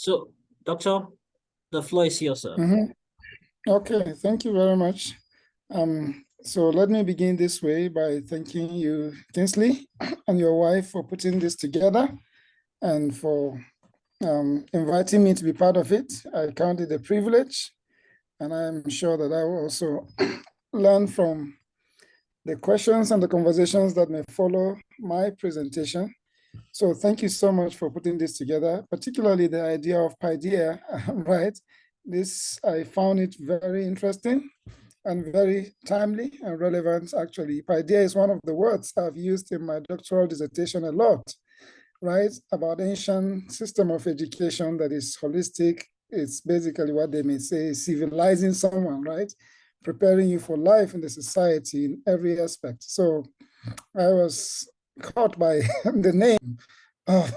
So, Doctor, the floor is yours, sir. Okay, thank you very much. So let me begin this way by thanking you, Kingsley, and your wife for putting this together and for inviting me to be part of it. I count it a privilege, and I'm sure that I will also learn from the questions and the conversations that may follow my presentation. So thank you so much for putting this together, particularly the idea of paideia, right? This, I found it very interesting and very timely and relevant, actually. Paideia is one of the words I've used in my doctoral dissertation a lot, right? About ancient system of education that is holistic. It's basically what they may say, civilizing someone, right? Preparing you for life in the society in every aspect. So I was caught by the name of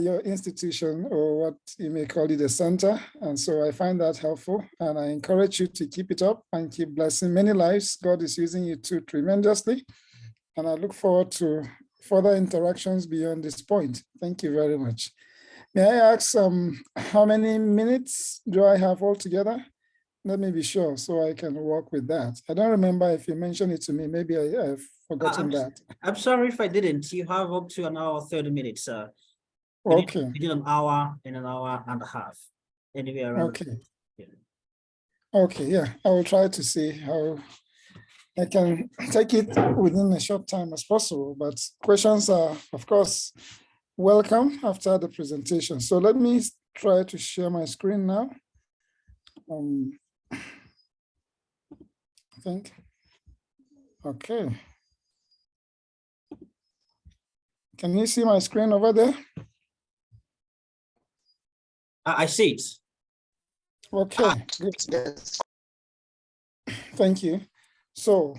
your institution, or what you may call it, a center. And so I find that helpful, and I encourage you to keep it up and keep blessing many lives. God is using you too tremendously. And I look forward to further interactions beyond this point. Thank you very much. May I ask how many minutes do I have altogether? Let me be sure so I can work with that. I don't remember if you mentioned it to me. Maybe I've forgotten that. I'm sorry if I didn't. You have up to an hour, 30 minutes, sir. Okay. Within an hour and an hour and a half. Anywhere around. Okay. Yeah. Okay, yeah. I will try to see how I can take it within a short time as possible. But questions are, of course, welcome after the presentation. So let me try to share my screen now. I think. Okay. Can you see my screen over there? I see it. Okay, good. Thank you. So,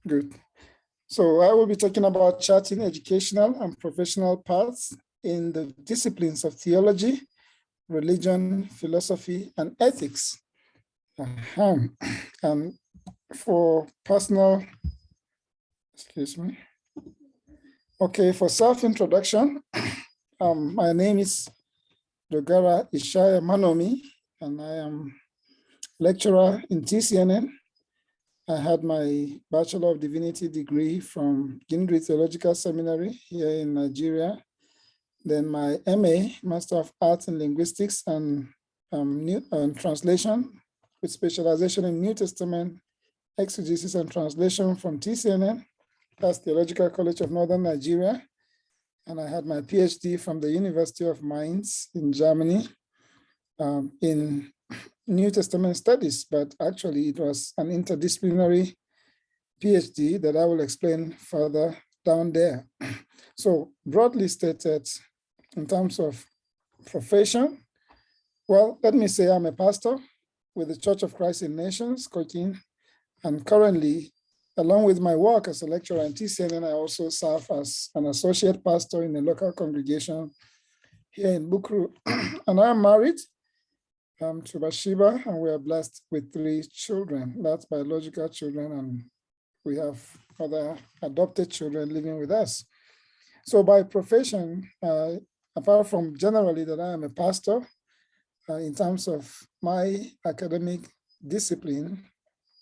good. So I will be talking about charting educational and professional paths in the disciplines of theology, religion, philosophy, and ethics. And for personal, excuse me. Okay, for self-introduction, my name is Dogara Ishaya Manomi, and I am lecturer in TCNN. I had my Bachelor of Divinity degree from Gindri Theological Seminary here in Nigeria. Then my MA, Master of Arts in Linguistics and Translation, with specialization in New Testament exegesis and translation from TCNN, that's Theological College of Northern Nigeria. And I had my PhD from the University of Mainz in Germany in New Testament studies, but actually it was an interdisciplinary PhD that I will explain further down there. So broadly stated, in terms of profession, well, let me say I'm a pastor with the Church of Christ in Nations, Cochin, and currently, along with my work as a lecturer in TCNN, I also serve as an associate pastor in a local congregation here in Bukuru. And I am married to Bathsheba, and we are blessed with 3 children. That's biological children, and we have other adopted children living with us. So by profession, apart from generally that I am a pastor, in terms of my academic discipline,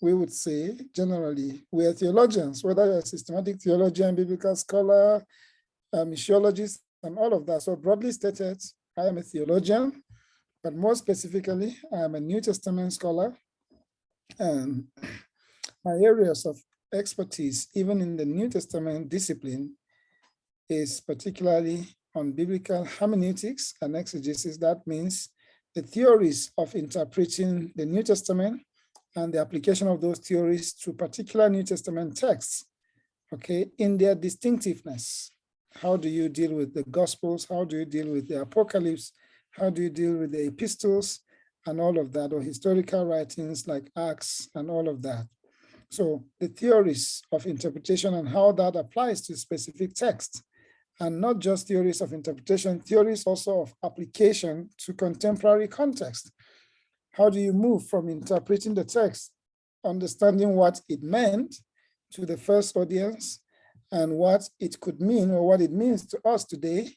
we would say generally we are theologians, whether you're a systematic theologian, biblical scholar, missiologist, and all of that. So broadly stated, I am a theologian, but more specifically, I am a New Testament scholar. And my areas of expertise, even in the New Testament discipline, is particularly on biblical hermeneutics and exegesis. That means the theories of interpreting the New Testament and the application of those theories to particular New Testament texts, okay, in their distinctiveness. How do you deal with the Gospels? How do you deal with the Apocalypse? How do you deal with the epistles and all of that, or historical writings like Acts and all of that? So the theories of interpretation and how that applies to specific texts, and not just theories of interpretation, theories also of application to contemporary context. How do you move from interpreting the text, understanding what it meant to the first audience, and what it could mean or what it means to us today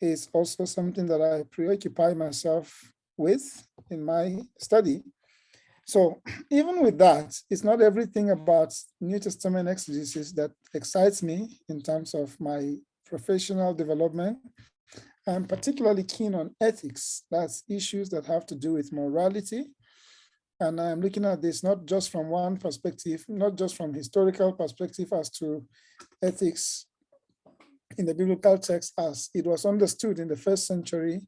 is also something that I preoccupy myself with in my study. So even with that, it's not everything about New Testament exegesis that excites me in terms of my professional development. I'm particularly keen on ethics. That's issues that have to do with morality. And I'm looking at this not just from one perspective, not just from historical perspective as to ethics in the biblical text as it was understood in the first century,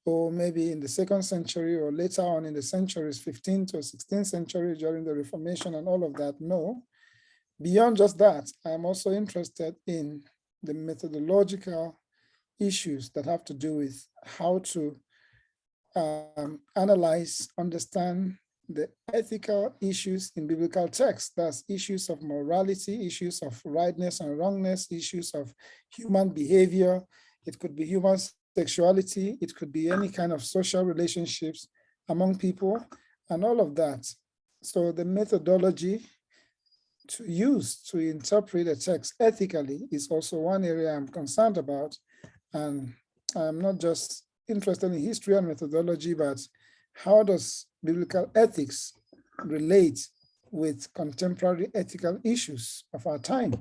or maybe in the second century, or later on in the centuries, 15th or 16th century during the Reformation and all of that. No. Beyond just that, I'm also interested in the methodological issues that have to do with how to analyze, understand the ethical issues in biblical text. That's issues of morality, issues of rightness and wrongness, issues of human behavior. It could be human sexuality. It could be any kind of social relationships among people and all of that. So the methodology to use to interpret a text ethically is also one area I'm concerned about. And I'm not just interested in history and methodology, but how does biblical ethics relate with contemporary ethical issues of our time?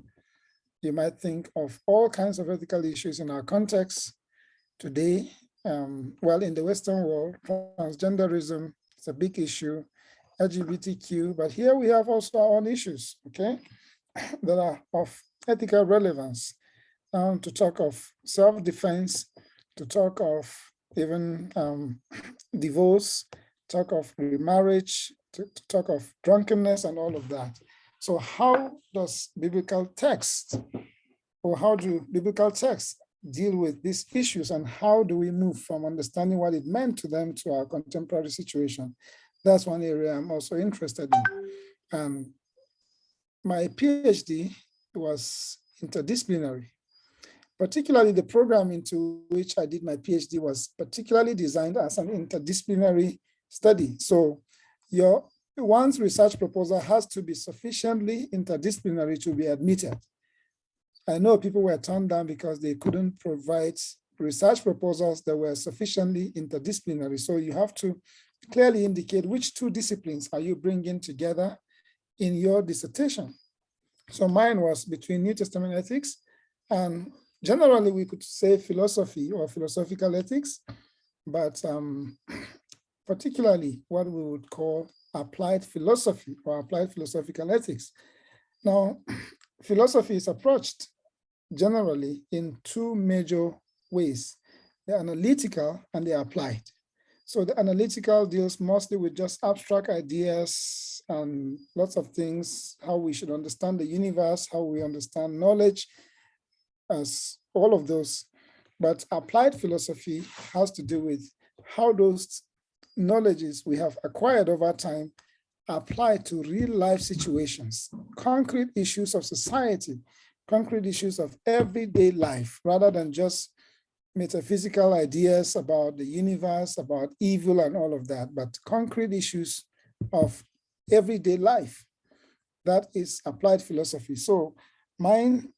You might think of all kinds of ethical issues in our context today. Well, in the Western world, transgenderism is a big issue, LGBTQ, but here we have also our own issues, okay, that are of ethical relevance. To talk of self-defense, to talk of even divorce, talk of remarriage, to talk of drunkenness and all of that. So how does biblical text, or how do biblical texts deal with these issues, and how do we move from understanding what it meant to them to our contemporary situation? That's one area I'm also interested in. My PhD was interdisciplinary. Particularly the program into which I did my PhD was particularly designed as an interdisciplinary study. So one's research proposal has to be sufficiently interdisciplinary to be admitted. I know people were turned down because they couldn't provide research proposals that were sufficiently interdisciplinary. So you have to clearly indicate which two disciplines are you bringing together in your dissertation. So mine was between New Testament ethics and generally we could say philosophy or philosophical ethics, but particularly what we would call applied philosophy or applied philosophical ethics. Now, philosophy is approached generally in two major ways, the analytical and the applied. So the analytical deals mostly with just abstract ideas and lots of things, how we should understand the universe, how we understand knowledge, as all of those. But applied philosophy has to do with how those knowledges we have acquired over time apply to real life situations, concrete issues of society, concrete issues of everyday life, rather than just metaphysical ideas about the universe, about evil and all of that, but concrete issues of everyday life. That is applied philosophy. So mine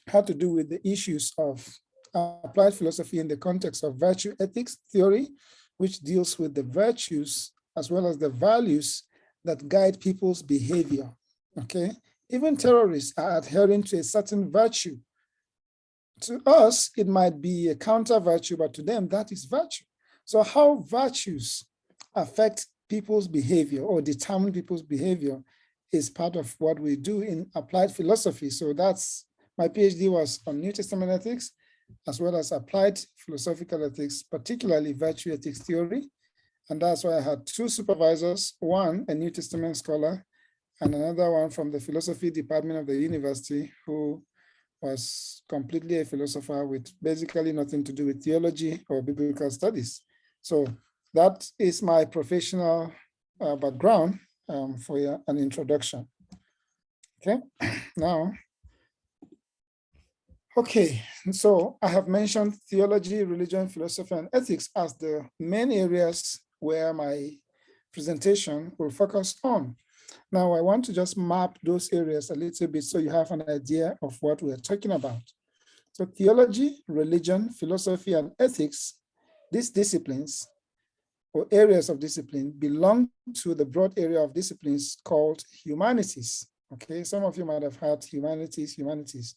had to do with the issues of applied philosophy in the context of virtue ethics theory, which deals with the virtues as well as the values that guide people's behavior, okay? Even terrorists are adhering to a certain virtue. To us, it might be a counter virtue, but to them, that is virtue. So how virtues affect people's behavior or determine people's behavior is part of what we do in applied philosophy. So that's, my PhD was on New Testament ethics, as well as applied philosophical ethics, particularly virtue ethics theory. And that's why I had two supervisors, one a New Testament scholar, and another one from the philosophy department of the university, who was completely a philosopher with basically nothing to do with theology or biblical studies. So that is my professional background for an introduction. Okay, now, okay, so I have mentioned theology, religion, philosophy, and ethics as the main areas where my presentation will focus on. Now, I want to just map those areas a little bit so you have an idea of what we're talking about. So theology, religion, philosophy, and ethics, these disciplines or areas of discipline belong to the broad area of disciplines called humanities. Okay, some of you might have heard humanities.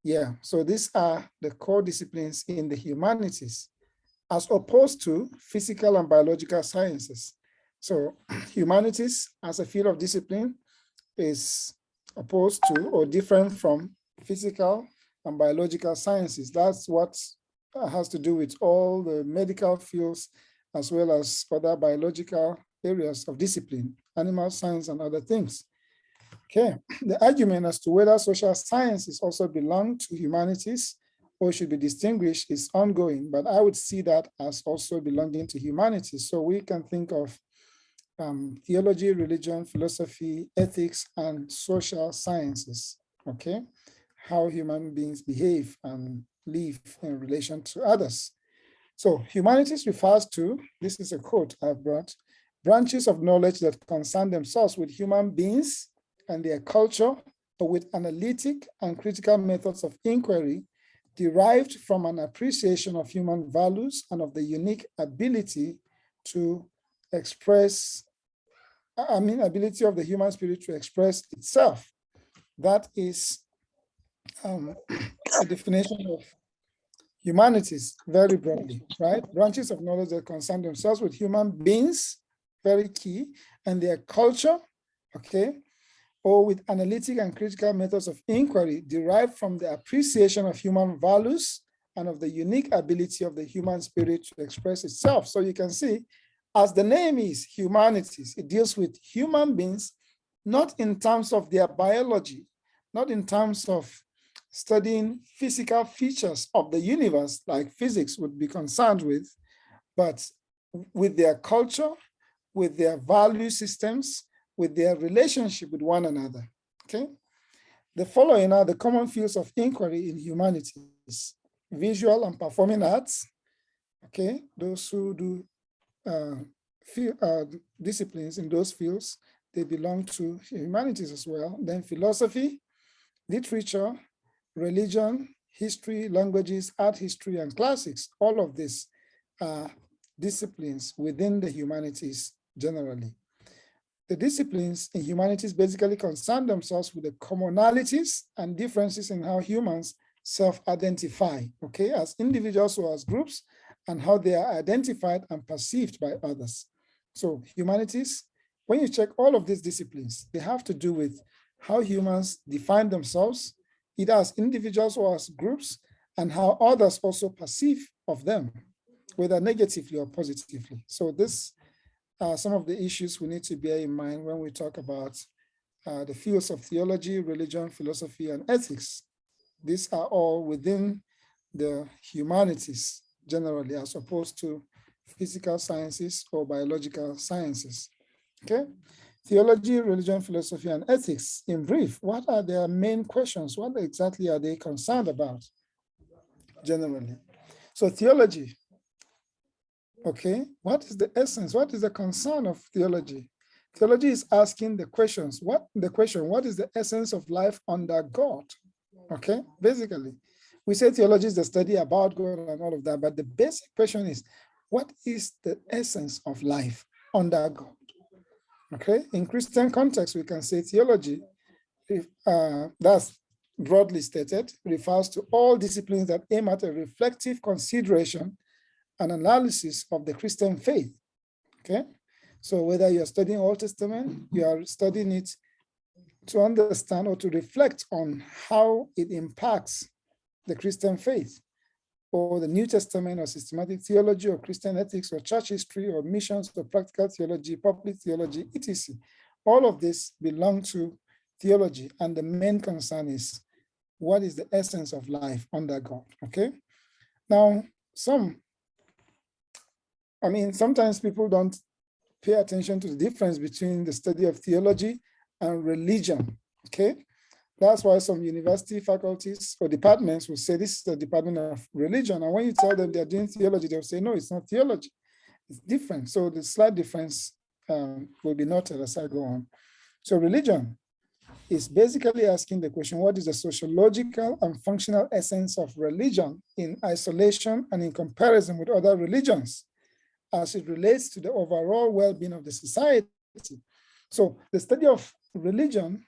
Yeah, so these are the core disciplines in the humanities, as opposed to physical and biological sciences. So humanities as a field of discipline is opposed to or different from physical and biological sciences. That's what has to do with all the medical fields as well as other biological areas of discipline, animal science and other things. Okay, the argument as to whether social sciences also belong to humanities or should be distinguished is ongoing, but I would see that as also belonging to humanities. So we can think of theology, religion, philosophy, ethics, and social sciences, okay? How human beings behave and live in relation to others. So humanities refers to, this is a quote I've brought, branches of knowledge that concern themselves with human beings and their culture, or with analytic and critical methods of inquiry derived from an appreciation of human values and of the unique ability to express, ability of the human spirit to express itself. That is a definition of humanities very broadly, right? Branches of knowledge that concern themselves with human beings, very key, and their culture, okay, or with analytic and critical methods of inquiry derived from the appreciation of human values and of the unique ability of the human spirit to express itself. So you can see, as the name is, humanities, it deals with human beings, not in terms of their biology, not in terms of studying physical features of the universe like physics would be concerned with, but with their culture, with their value systems, with their relationship with one another, okay? The following are the common fields of inquiry in humanities: visual and performing arts, okay? Those who do disciplines in those fields, they belong to humanities as well. Then philosophy, literature, religion, history, languages, art history, and classics. All of these are disciplines within the humanities generally. The disciplines in humanities basically concern themselves with the commonalities and differences in how humans self-identify, okay, as individuals or as groups, and how they are identified and perceived by others. So humanities, when you check all of these disciplines, they have to do with how humans define themselves, either as individuals or as groups, and how others also perceive of them, whether negatively or positively. So this are some of the issues we need to bear in mind when we talk about the fields of theology, religion, philosophy, and ethics. These are all within the humanities generally, as opposed to physical sciences or biological sciences, okay? Theology, religion, philosophy, and ethics, in brief, what are their main questions? What exactly are they concerned about generally? So theology, okay, what is the essence? What is the concern of theology? Theology is asking the questions. What is the essence of life under God? Okay, basically, we say theology is the study about God and all of that, but the basic question is, what is the essence of life under God? Okay, in Christian context, we can say theology, that's broadly stated, refers to all disciplines that aim at a reflective consideration and analysis of the Christian faith, okay? So whether you're studying Old Testament, you are studying it to understand or to reflect on how it impacts the Christian faith, or the New Testament or systematic theology or Christian ethics or church history or missions or practical theology, public theology, etc. All of this belong to theology, and the main concern is, what is the essence of life under God, okay? Now, sometimes people don't pay attention to the difference between the study of theology and religion, okay? That's why some university faculties or departments will say this is the department of religion. And when you tell them they're doing theology, they'll say, no, it's not theology. It's different. So the slight difference will be noted as I go on. So religion is basically asking the question, what is the sociological and functional essence of religion in isolation and in comparison with other religions as it relates to the overall well-being of the society? So the study of religion,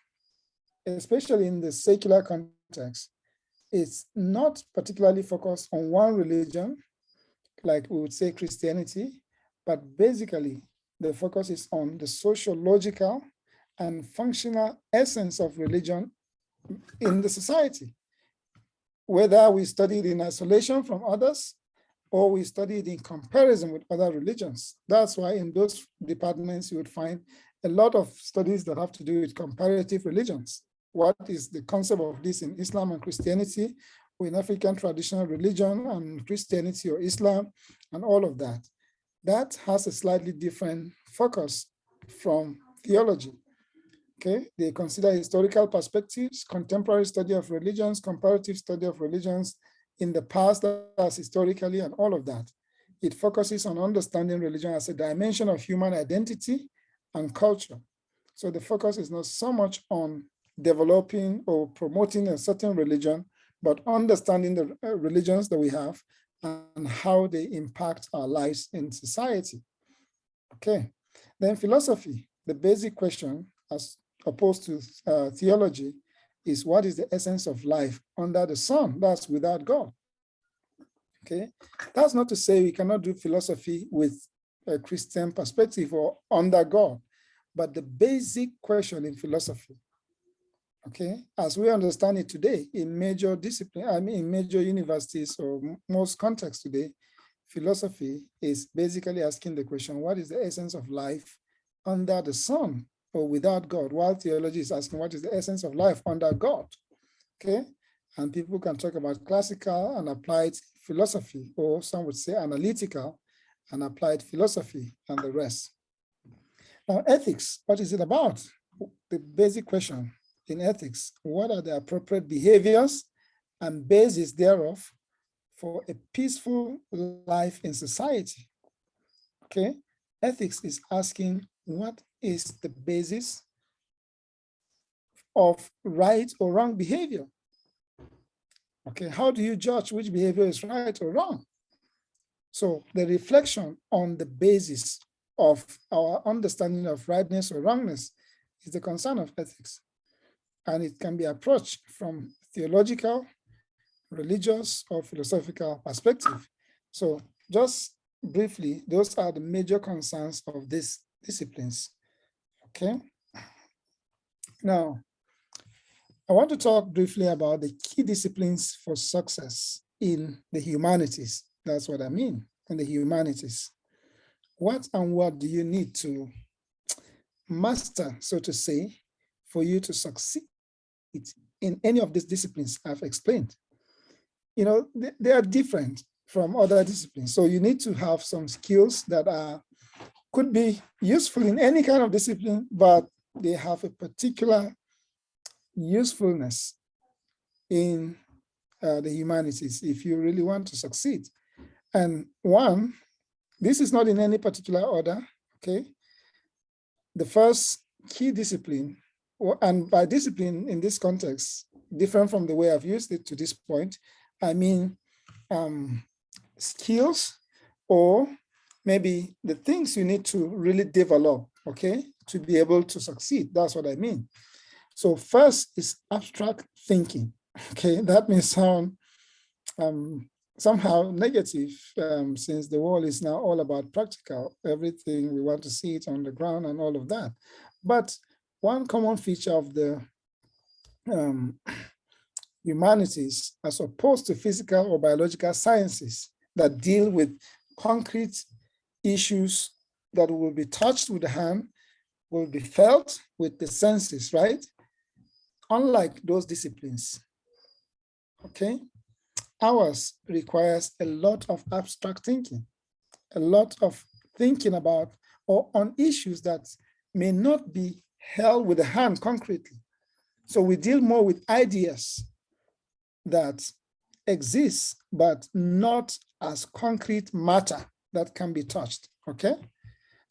especially in the secular context, is not particularly focused on one religion, like we would say Christianity, but basically the focus is on the sociological and functional essence of religion in the society. Whether we study it in isolation from others or we study it in comparison with other religions. That's why in those departments you would find a lot of studies that have to do with comparative religions. What is the concept of this in Islam and Christianity, or in African traditional religion and Christianity or Islam, and all of that? That has a slightly different focus from theology. Okay, they consider historical perspectives, contemporary study of religions, comparative study of religions in the past as historically, and all of that. It focuses on understanding religion as a dimension of human identity and culture. So the focus is not so much on developing or promoting a certain religion, but understanding the religions that we have and how they impact our lives in society. Okay, then philosophy, the basic question as opposed to theology is, what is the essence of life under the sun? That's without God. Okay, that's not to say we cannot do philosophy with a Christian perspective or under God, but the basic question in philosophy, okay, as we understand it today in major discipline, in major universities or most contexts today, philosophy is basically asking the question, what is the essence of life under the sun or without God? While theology is asking, what is the essence of life under God? Okay, and people can talk about classical and applied philosophy, or some would say analytical and applied philosophy and the rest. Now, ethics, what is it about? The basic question in ethics, what are the appropriate behaviors and basis thereof for a peaceful life in society? Okay, ethics is asking, what is the basis of right or wrong behavior? Okay, how do you judge which behavior is right or wrong? So the reflection on the basis of our understanding of rightness or wrongness is the concern of ethics. And it can be approached from theological, religious, or philosophical perspective. So just briefly, those are the major concerns of these disciplines. Okay. Now, I want to talk briefly about the key disciplines for success in the humanities. That's what I mean, in the humanities. What and what do you need to master, so to say, for you to succeed in any of these disciplines I've explained? You know, they are different from other disciplines. So you need to have some skills that could be useful in any kind of discipline, but they have a particular usefulness in the humanities if you really want to succeed. And one, this is not in any particular order, okay? The first key discipline, and by discipline in this context, different from the way I've used it to this point, I mean skills, or maybe the things you need to really develop, okay, to be able to succeed. That's what I mean. So first is abstract thinking. Okay, that may sound somehow negative, since the world is now all about practical. Everything, we want to see it on the ground and all of that. But one common feature of the humanities, as opposed to physical or biological sciences that deal with concrete issues that will be touched with the hand, will be felt with the senses, right? Unlike those disciplines, okay? Ours requires a lot of abstract thinking, a lot of thinking about or on issues that may not be held with the hand concretely. So we deal more with ideas that exist, but not as concrete matter that can be touched, okay?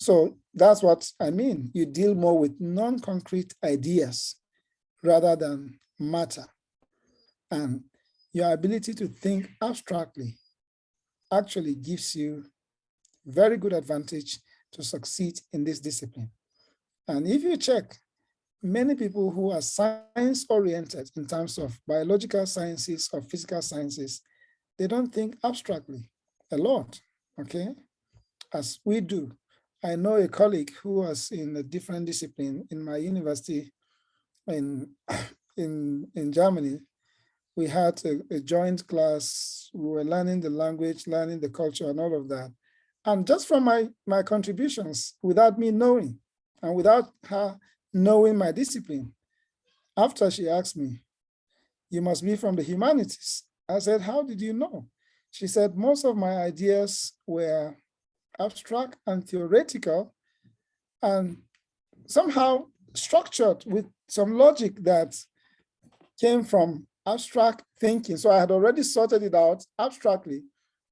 So that's what I mean. You deal more with non-concrete ideas rather than matter. And your ability to think abstractly actually gives you very good advantage to succeed in this discipline. And if you check, many people who are science-oriented in terms of biological sciences or physical sciences, they don't think abstractly a lot, okay, as we do. I know a colleague who was in a different discipline in my university in Germany. We had a joint class. We were learning the language, learning the culture and all of that. And just from my contributions, without me knowing, and without her knowing my discipline, after she asked me, "You must be from the humanities." I said, "How did you know?" She said, "Most of my ideas were abstract and theoretical and somehow structured with some logic that came from abstract thinking. So I had already sorted it out abstractly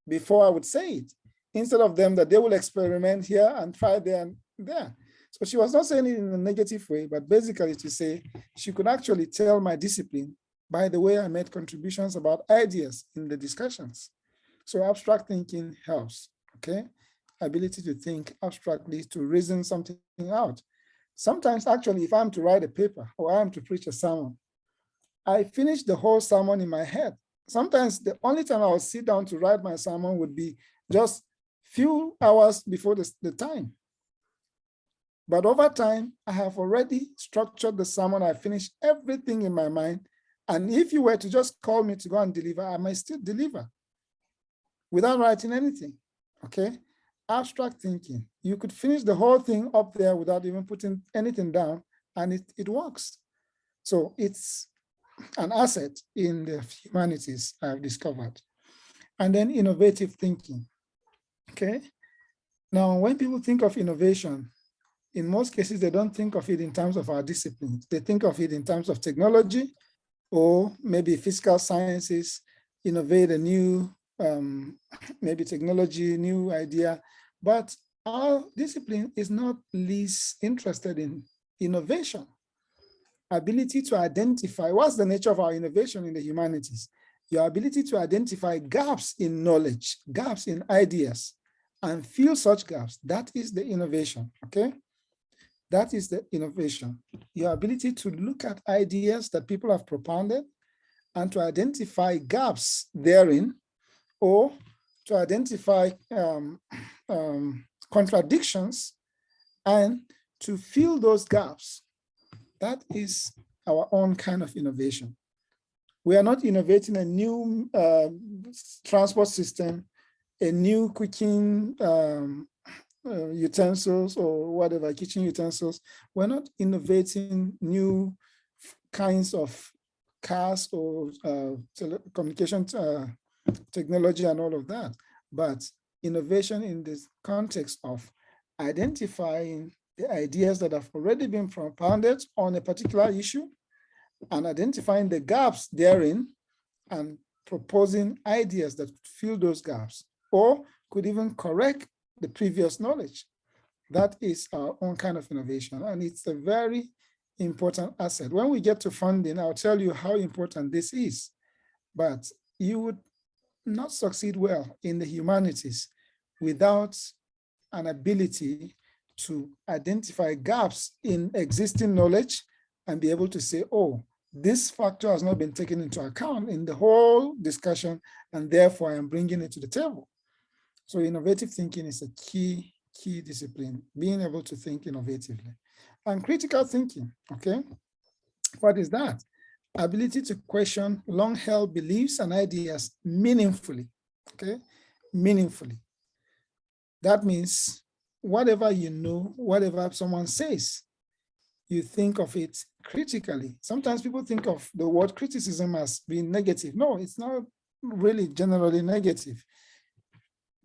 before I would say it, instead of them that they will experiment here and try there and there." So she was not saying it in a negative way, but basically to say she could actually tell my discipline by the way I made contributions about ideas in the discussions. So abstract thinking helps, okay? Ability to think abstractly, to reason something out. Sometimes actually, if I'm to write a paper or I'm to preach a sermon, I finish the whole sermon in my head. Sometimes the only time I will sit down to write my sermon would be just few hours before the time. But over time, I have already structured the sermon. I finished everything in my mind. And if you were to just call me to go and deliver, I might still deliver without writing anything, okay? Abstract thinking. You could finish the whole thing up there without even putting anything down, and it works. So it's an asset in the humanities, I've discovered. And then innovative thinking, okay? Now, when people think of innovation, in most cases, they don't think of it in terms of our disciplines. They think of it in terms of technology or maybe physical sciences, innovate a new, maybe technology, new idea. But our discipline is not least interested in innovation. Ability to identify, what's the nature of our innovation in the humanities? Your ability to identify gaps in knowledge, gaps in ideas, and fill such gaps. That is the innovation, okay? That is the innovation. Your ability to look at ideas that people have propounded and to identify gaps therein, or to identify contradictions and to fill those gaps. That is our own kind of innovation. We are not innovating a new transport system, a new cooking utensils or whatever, kitchen utensils. We're not innovating new kinds of cars or communication technology and all of that, but innovation in this context of identifying the ideas that have already been propounded on a particular issue and identifying the gaps therein and proposing ideas that fill those gaps or could even correct the previous knowledge. That is our own kind of innovation, and it's a very important asset. When we get to funding, I'll tell you how important this is, but you would not succeed well in the humanities without an ability to identify gaps in existing knowledge and be able to say, oh, this factor has not been taken into account in the whole discussion, and therefore I'm bringing it to the table. So innovative thinking is a key discipline, being able to think innovatively. And critical thinking, okay? What is that? Ability to question long-held beliefs and ideas meaningfully, okay? Meaningfully. That means whatever you know, whatever someone says, you think of it critically. Sometimes people think of the word criticism as being negative. No, it's not really generally negative.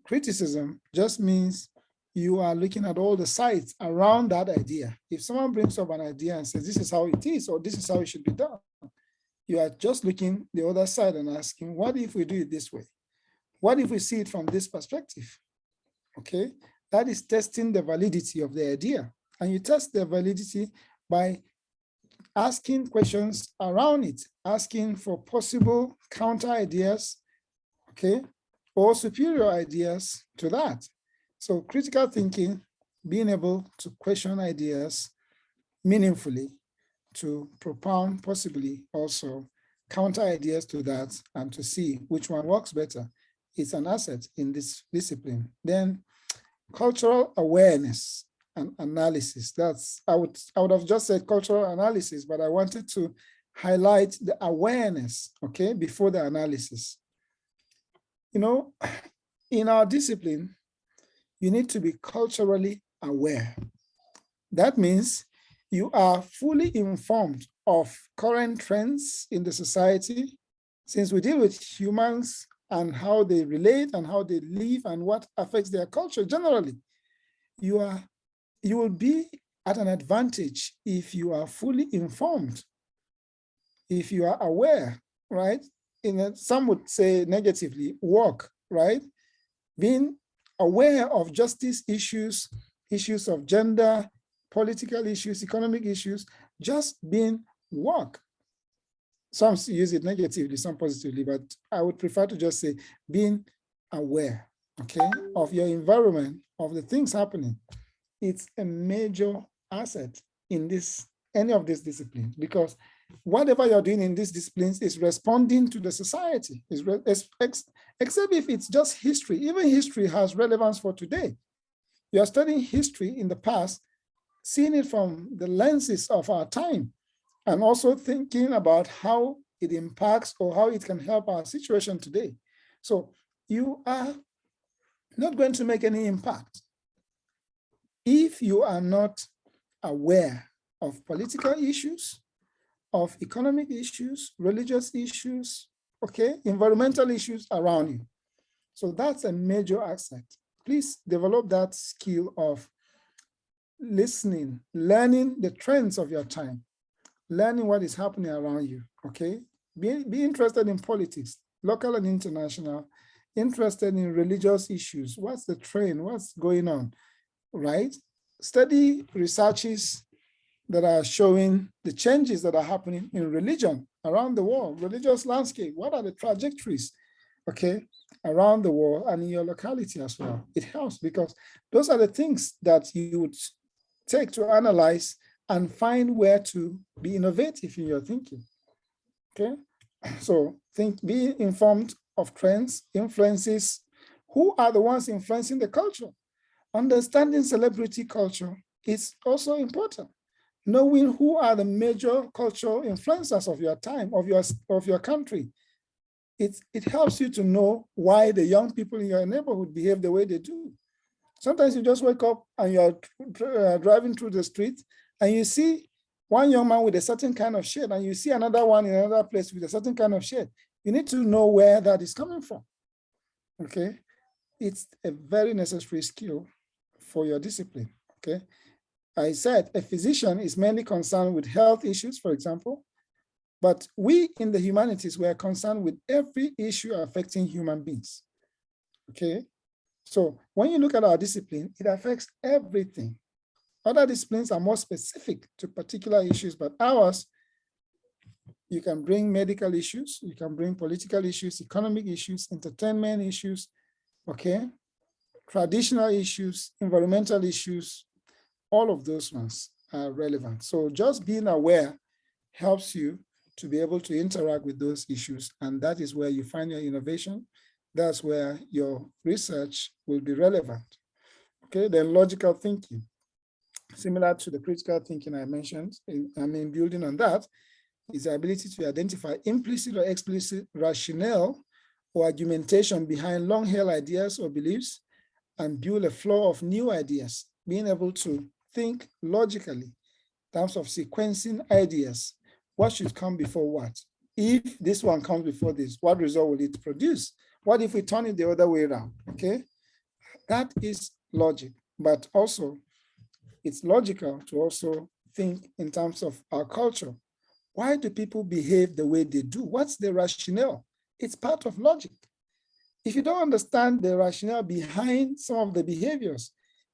Criticism just means you are looking at all the sides around that idea. If someone brings up an idea and says, this is how it is, or this is how it should be done, you are just looking the other side and asking, what if we do it this way? What if we see it from this perspective? Okay, That is testing the validity of the idea. And you test the validity by asking questions around it, asking for possible counter ideas, okay, or superior ideas to that. So critical thinking, being able to question ideas meaningfully, to propound possibly also counter ideas to that and to see which one works better. It's an asset in this discipline. Then cultural awareness and analysis. I would have just said cultural analysis, but I wanted to highlight the awareness, okay, before the analysis. You know, in our discipline, you need to be culturally aware. That means you are fully informed of current trends in the society, since we deal with humans and how they relate and how they live and what affects their culture generally. You will be at an advantage if you are fully informed, if you are aware, right? Some would say negatively, work, right? Being aware of justice issues, issues of gender, political issues, economic issues, just being work. Some use it negatively, some positively, but I would prefer to just say being aware, okay, of your environment, of the things happening. It's a major asset in any of these disciplines, because whatever you're doing in these disciplines is responding to the society, except if it's just history. Even history has relevance for today. You are studying history in the past, seeing it from the lenses of our time, and also thinking about how it impacts or how it can help our situation today. So you are not going to make any impact if you are not aware of political issues, of economic issues, religious issues, okay, environmental issues around you. So that's a major asset. Please develop that skill of listening, learning the trends of your time, learning what is happening around you, okay? Be interested in politics, local and international, interested in religious issues. What's the trend? What's going on, right? Study researches that are showing the changes that are happening in religion around the world, religious landscape. What are the trajectories, okay, around the world and in your locality as well? It helps because those are the things that you would take to analyze and find where to be innovative in your thinking, okay? So be informed of trends, influences. Who are the ones influencing the culture? Understanding celebrity culture is also important. Knowing who are the major cultural influencers of your time, of your country. It helps you to know why the young people in your neighborhood behave the way they do. Sometimes you just wake up and you're driving through the street and you see one young man with a certain kind of shirt and you see another one in another place with a certain kind of shirt. You need to know where that is coming from, okay? It's a very necessary skill for your discipline, okay? I said a physician is mainly concerned with health issues, for example, but we in the humanities, we are concerned with every issue affecting human beings, okay? So when you look at our discipline, it affects everything. Other disciplines are more specific to particular issues, but ours, you can bring medical issues, you can bring political issues, economic issues, entertainment issues, okay? Traditional issues, environmental issues, all of those ones are relevant. So just being aware helps you to be able to interact with those issues. And that is where you find your innovation. That's where your research will be relevant. Okay, then logical thinking. Similar to the critical thinking I mentioned, building on that, is the ability to identify implicit or explicit rationale or argumentation behind long-held ideas or beliefs and build a flow of new ideas, being able to think logically in terms of sequencing ideas. What should come before what? If this one comes before this, what result will it produce? What if we turn it the other way around, okay? That is logic, but also it's logical to also think in terms of our culture. Why do people behave the way they do? What's the rationale? It's part of logic. If you don't understand the rationale behind some of the behaviors,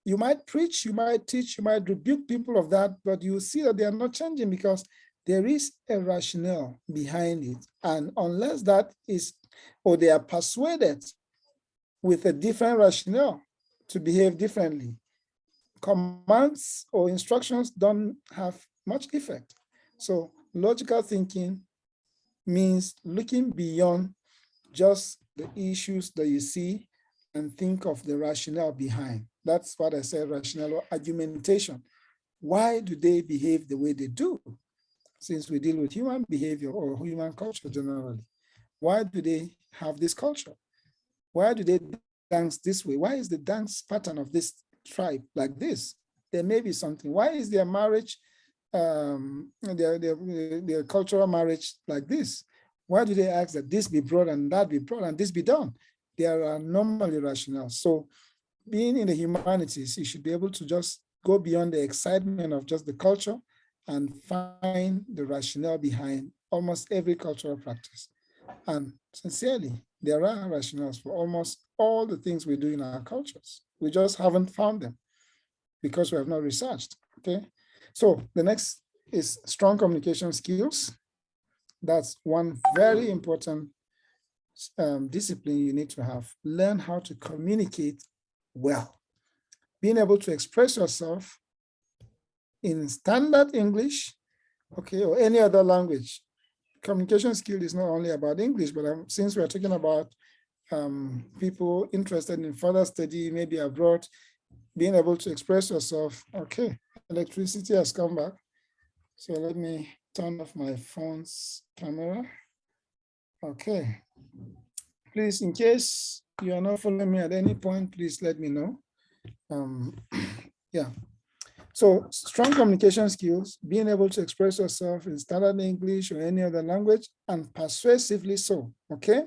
you might preach, you might teach, you might rebuke people of that, but you see that they are not changing because there is a rationale behind it. And unless that is, or they are persuaded with a different rationale to behave differently, commands or instructions don't have much effect. So logical thinking means looking beyond just the issues that you see and think of the rationale behind. That's what I said, rationale or argumentation. Why do they behave the way they do? Since we deal with human behavior or human culture generally, why do they have this culture? Why do they dance this way? Why is the dance pattern of this tribe like this? There may be something. Why is their marriage, their cultural marriage like this? Why do they ask that this be brought and that be brought and this be done? There are normally rationale. So being in the humanities, you should be able to just go beyond the excitement of just the culture and find the rationale behind almost every cultural practice. And sincerely, there are rationales for almost all the things we do in our cultures. We just haven't found them because we have not researched, okay? So the next is strong communication skills. That's one very important discipline you need to have. Learn how to communicate well. Being able to express yourself in standard English, okay, or any other language. Communication skill is not only about English, but since we're talking about people interested in further study, maybe abroad, being able to express yourself. Okay, electricity has come back. So let me turn off my phone's camera. Okay. Please, in case you are not following me at any point, please let me know. Yeah. So strong communication skills, being able to express yourself in standard English or any other language and persuasively so, okay?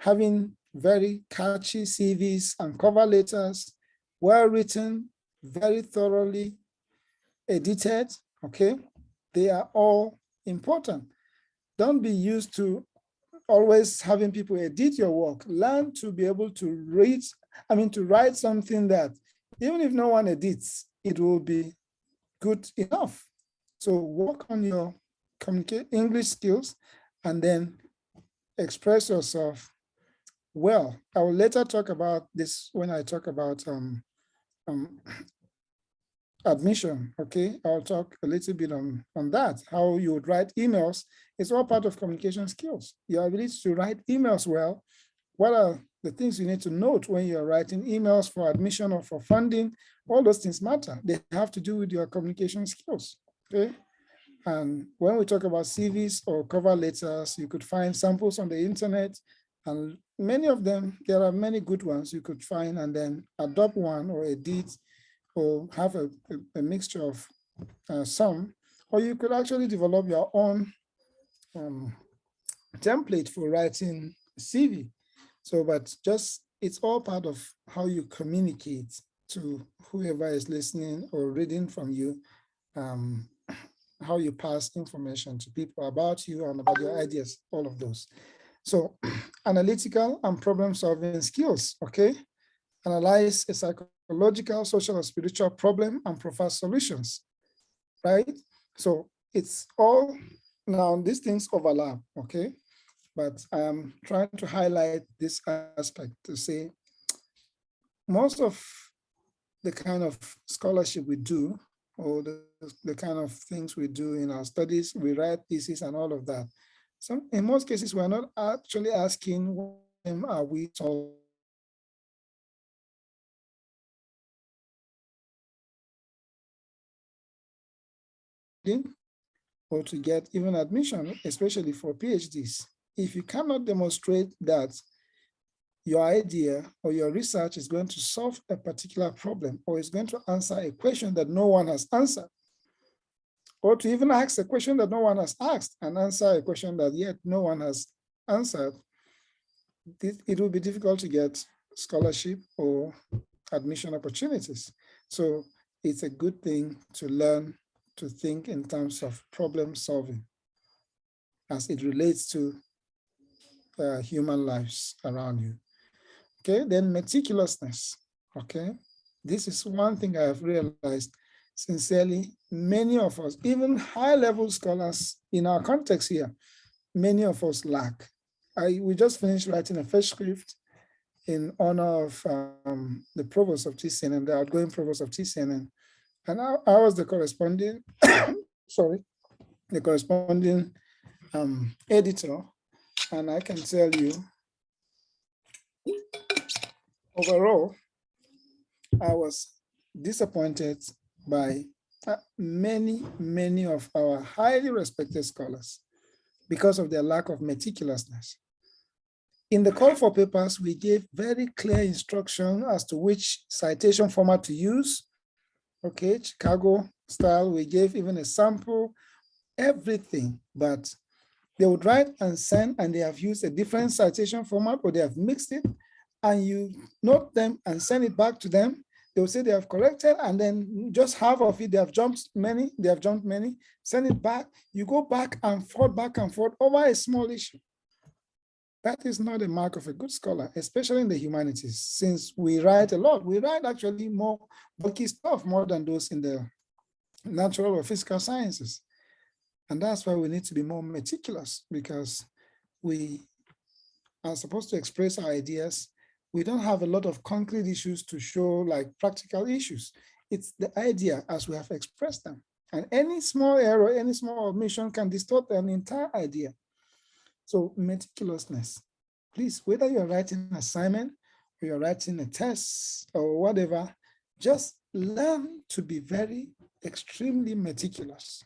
Having very catchy CVs and cover letters, well written, very thoroughly edited, okay? They are all important. Don't be used to always having people edit your work. Learn to be able to to write something that even if no one edits, it will be good enough. So work on your English skills and then express yourself well. I will later talk about this when I talk about admission, okay? I'll talk a little bit on that, how you would write emails. It's all part of communication skills. Your ability to write emails well. What are the things you need to note when you're writing emails for admission or for funding? All those things matter. They have to do with your communication skills, okay? And when we talk about CVs or cover letters, you could find samples on the internet, and many of them, there are many good ones you could find and then adopt one or edit or have a mixture of some, or you could actually develop your own template for writing CV. So, but just, it's all part of how you communicate to whoever is listening or reading from you, how you pass information to people about you and about your ideas, all of those. So analytical and problem solving skills, okay? Analyze a psychological, social, or spiritual problem and provide solutions, right? So it's all, now these things overlap, okay? But I'm trying to highlight this aspect to say most of the kind of scholarship we do, or the kind of things we do in our studies, we write theses and all of that. So in most cases, we're not actually asking what are we solving. Or to get even admission, especially for PhDs. If you cannot demonstrate that your idea or your research is going to solve a particular problem or is going to answer a question that no one has answered, or to even ask a question that no one has asked and answer a question that yet no one has answered, it will be difficult to get scholarship or admission opportunities. So it's a good thing to learn to think in terms of problem solving as it relates to human lives around you. Okay, then meticulousness, okay? This is one thing I have realized sincerely. Many of us, even high-level scholars in our context here, many of us lack. We just finished writing a first script in honor of the provost of TCNN, the outgoing provost of TCNN. And I was the corresponding, sorry, the corresponding editor. And I can tell you, overall, I was disappointed by many of our highly respected scholars because of their lack of meticulousness. In the call for papers, we gave very clear instruction as to which citation format to use. Okay, Chicago style, we gave even a sample, everything, but they would write and send, and they have used a different citation format, or they have mixed it, and you note them and send it back to them. They will say they have corrected, and then just half of it, they have jumped many, send it back. You go back and forth over a small issue. That is not a mark of a good scholar, especially in the humanities, since we write a lot. We write actually more bulky stuff, more than those in the natural or physical sciences. And that's why we need to be more meticulous, because we are supposed to express our ideas. We don't have a lot of concrete issues to show, like practical issues. It's the idea as we have expressed them. And any small error, any small omission can distort an entire idea. So meticulousness, please, whether you're writing an assignment or you're writing a test or whatever, just learn to be very extremely meticulous.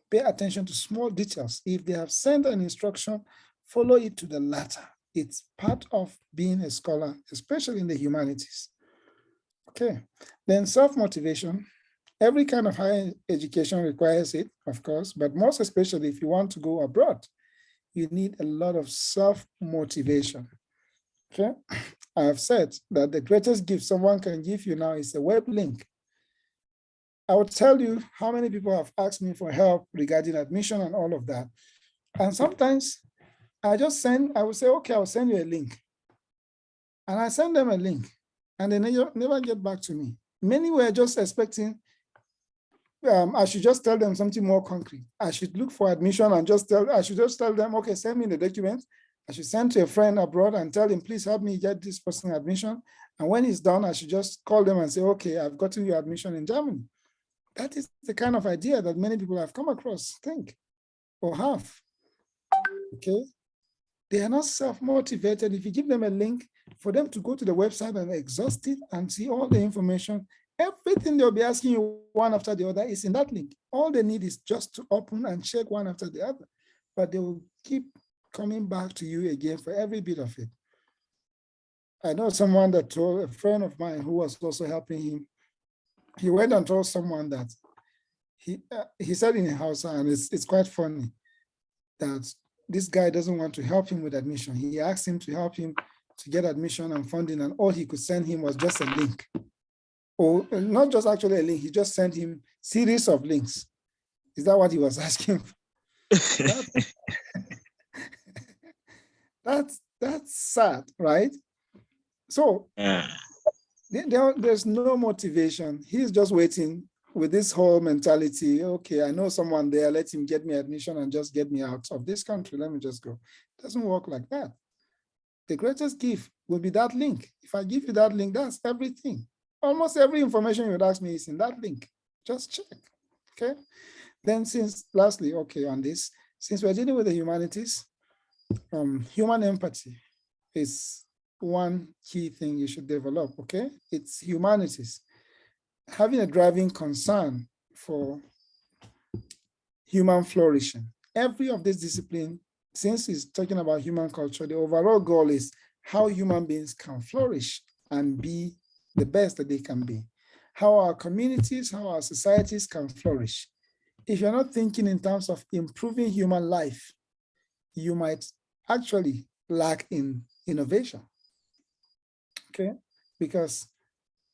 Pay attention to small details. If they have sent an instruction, follow it to the letter. It's part of being a scholar, especially in the humanities. Okay, then self-motivation. Every kind of higher education requires it, of course, but most especially if you want to go abroad, you need a lot of self-motivation. Okay, I have said that the greatest gift someone can give you now is a web link. I will tell you how many people have asked me for help regarding admission and all of that. And sometimes I will say, okay, I'll send you a link. And I send them a link and they never get back to me. Many were just expecting I should just tell them something more concrete. I should look for admission and I should just tell them, okay, send me the document. I should send to a friend abroad and tell him, please help me get this person admission. And when it's done, I should just call them and say, okay, I've gotten your admission in Germany. That is the kind of idea that many people have come across, think, or have. Okay. They are not self-motivated. If you give them a link for them to go to the website and exhaust it and see all the information, everything they'll be asking you one after the other is in that link. All they need is just to open and check one after the other, but they will keep coming back to you again for every bit of it. I know someone that told a friend of mine who was also helping him. He went and told someone that he said in a house, and it's quite funny, that this guy doesn't want to help him with admission. He asked him to help him to get admission and funding, and all he could send him was just a link. Or not just actually a link, he just sent him series of links. Is that what he was asking for? That's sad, right? So there's no motivation. He's just waiting with this whole mentality. Okay, I know someone there, let him get me admission and just get me out of this country. Let me just go. It doesn't work like that. The greatest gift will be that link. If I give you that link, that's everything. Almost every information you would ask me is in that link. Just check, okay? Then lastly, okay, on this, since we're dealing with the humanities, human empathy is one key thing you should develop, okay? It's humanities. Having a driving concern for human flourishing. Every of this discipline, since it's talking about human culture, the overall goal is how human beings can flourish and be the best that they can be. How our communities, how our societies can flourish. If you're not thinking in terms of improving human life, you might actually lack in innovation, okay? Because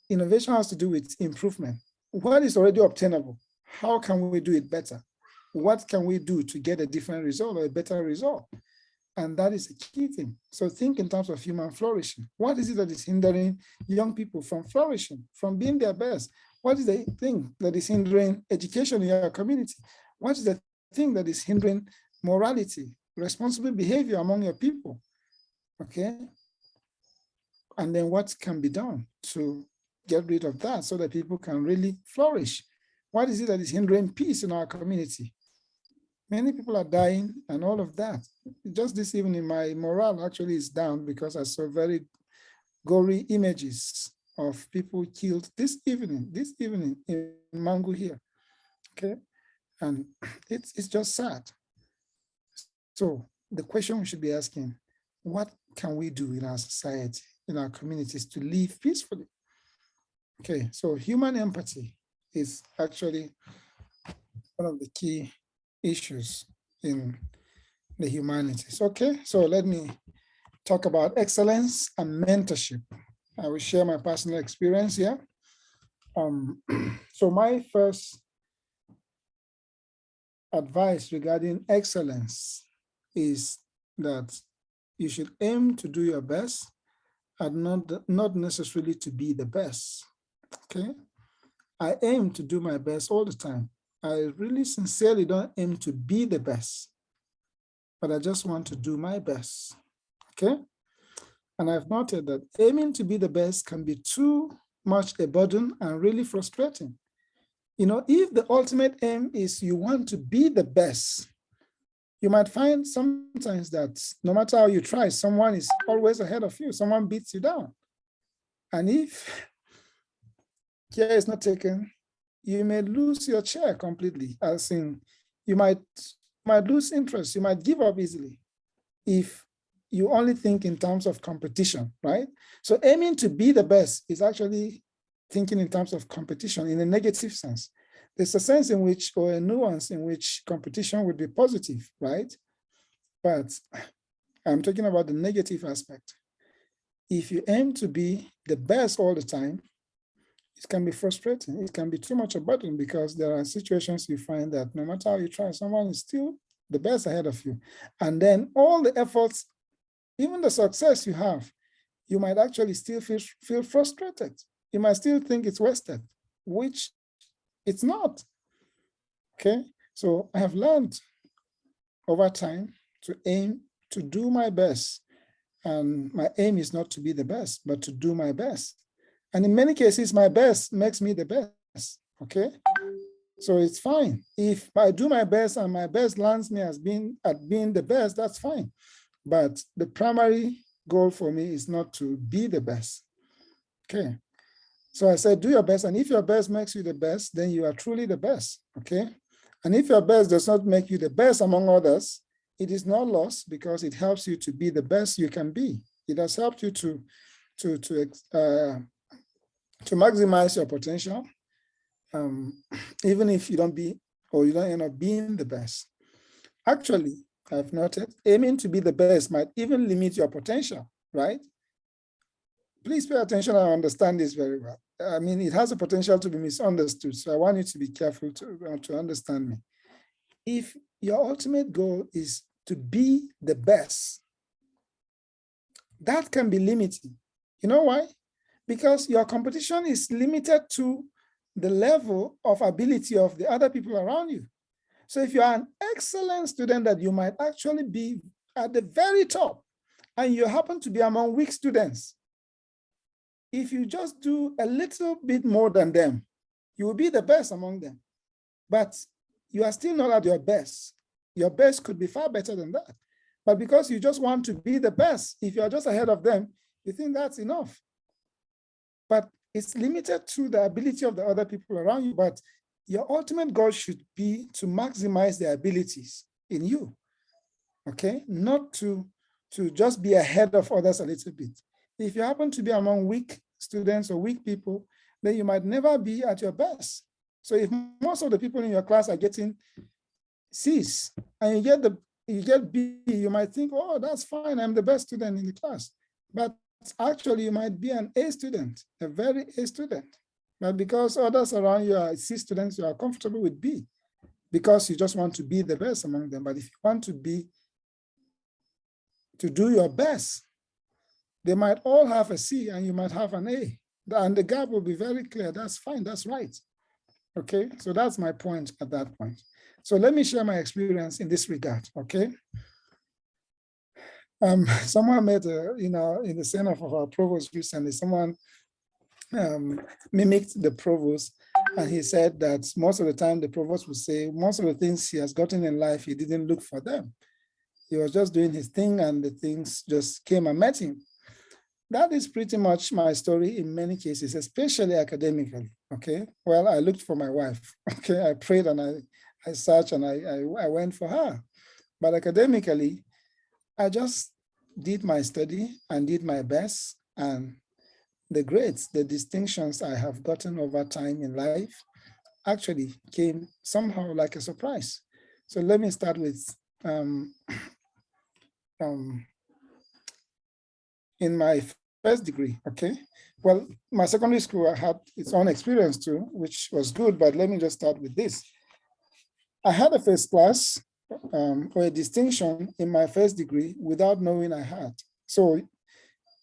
innovation has to do with improvement. What is already obtainable? How can we do it better? What can we do to get a different result or a better result? And that is a key thing. So think in terms of human flourishing. What is it that is hindering young people from flourishing, from being their best? What is the thing that is hindering education in your community? What is the thing that is hindering morality, responsible behavior among your people? Okay. And then what can be done to get rid of that so that people can really flourish? What is it that is hindering peace in our community? Many people are dying and all of that. Just this evening, my morale actually is down because I saw very gory images of people killed this evening in Mangu here. Okay. And it's just sad. So the question we should be asking, what can we do in our society, in our communities to live peacefully? Okay, so human empathy is actually one of the key issues in the humanities. Okay, so let me talk about excellence and mentorship. I will share my personal experience here. So my first advice regarding excellence is that you should aim to do your best and not necessarily to be the best. Okay, I aim to do my best all the time. I really sincerely don't aim to be the best, but I just want to do my best. Okay, and I've noted that aiming to be the best can be too much a burden and really frustrating. You know, if the ultimate aim is you want to be the best, you might find sometimes that no matter how you try, someone is always ahead of you, someone beats you down. And if care is not taken, you may lose your chair completely, as in you might lose interest, you might give up easily if you only think in terms of competition, right? So aiming to be the best is actually thinking in terms of competition in a negative sense. There's a sense in which, or a nuance in which competition would be positive, right? But I'm talking about the negative aspect. If you aim to be the best all the time, it can be frustrating. It can be too much a burden because there are situations you find that no matter how you try, someone is still the best ahead of you. And then all the efforts, even the success you have, you might actually still feel frustrated. You might still think it's wasted, which it's not. Okay, so I have learned over time to aim to do my best. And my aim is not to be the best, but to do my best. And in many cases, my best makes me the best, okay? So it's fine. If I do my best and my best lands me as being the best, that's fine. But the primary goal for me is not to be the best, okay? So I said, do your best. And if your best makes you the best, then you are truly the best, okay? And if your best does not make you the best among others, it is not lost because it helps you to be the best you can be. It has helped you to maximize your potential, even if you don't be, or you don't end up being the best. Actually, I've noted aiming to be the best might even limit your potential, right? Please pay attention and understand this very well. I mean, it has a potential to be misunderstood, so I want you to be careful to understand me. If your ultimate goal is to be the best, that can be limiting. You know why? Because your competition is limited to the level of ability of the other people around you. So if you're an excellent student that you might actually be at the very top, and you happen to be among weak students, if you just do a little bit more than them, you will be the best among them. But you are still not at your best. Your best could be far better than that. But because you just want to be the best, if you're just ahead of them, you think that's enough. But it's limited to the ability of the other people around you. But your ultimate goal should be to maximize their abilities in you, okay? Not to just be ahead of others a little bit. If you happen to be among weak students or weak people, then you might never be at your best. So if most of the people in your class are getting C's and you get B, you might think, oh, that's fine, I'm the best student in the class. But actually, you might be an A student, a very A student. But because others around you are C students, you are comfortable with B because you just want to be the best among them. But if you want to be to do your best. They might all have a C and you might have an A. And the gap will be very clear. That's fine, that's right. Okay, so that's my point at that point. So let me share my experience in this regard, okay? Someone met, in the center of our provost recently, someone mimicked the provost, and he said that most of the time the provost would say, most of the things he has gotten in life, he didn't look for them. He was just doing his thing and the things just came and met him. That is pretty much my story in many cases, especially academically, okay? Well, I looked for my wife, okay? I prayed and I searched and I went for her. But academically, I just did my study and did my best, and the grades, the distinctions I have gotten over time in life actually came somehow like a surprise. So let me start with in my first degree, okay? Well, my secondary school had its own experience too, which was good, but let me just start with this. I had a first class or a distinction in my first degree without knowing I had. So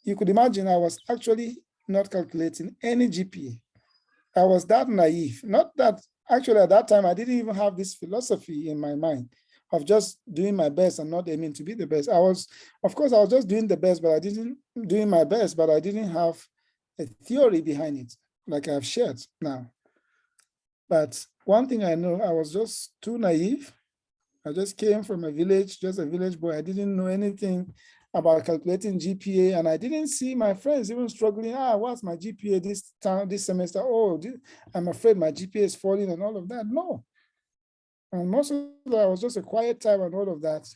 you could imagine I was actually not calculating any GPA. I was that naive. Not that, actually at that time, I didn't even have this philosophy in my mind of just doing my best and not aiming to be the best. Of course, I was just doing the best, but I didn't doing my best, but I didn't have a theory behind it, like I've shared now. But one thing I know, I was just too naive. I just came from a village, just a village boy. I didn't know anything about calculating GPA, and I didn't see my friends even struggling. What's my GPA this semester? I'm afraid my GPA is falling and all of that. No. And most of that was just a quiet time and all of that.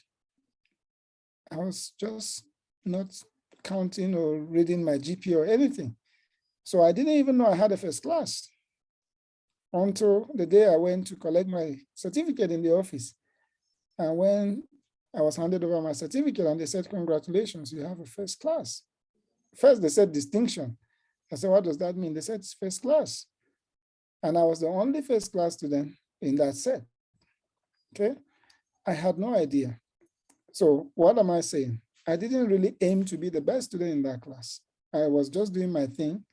I was just not counting or reading my GPA or anything. So I didn't even know I had a first class until the day I went to collect my certificate in the office. And when I was handed over my certificate and they said, congratulations, you have a first class. First, they said distinction. I said, what does that mean? They said it's first class. And I was the only first class student in that set. Okay, I had no idea. So what am I saying? I didn't really aim to be the best student in that class. I was just doing my thing.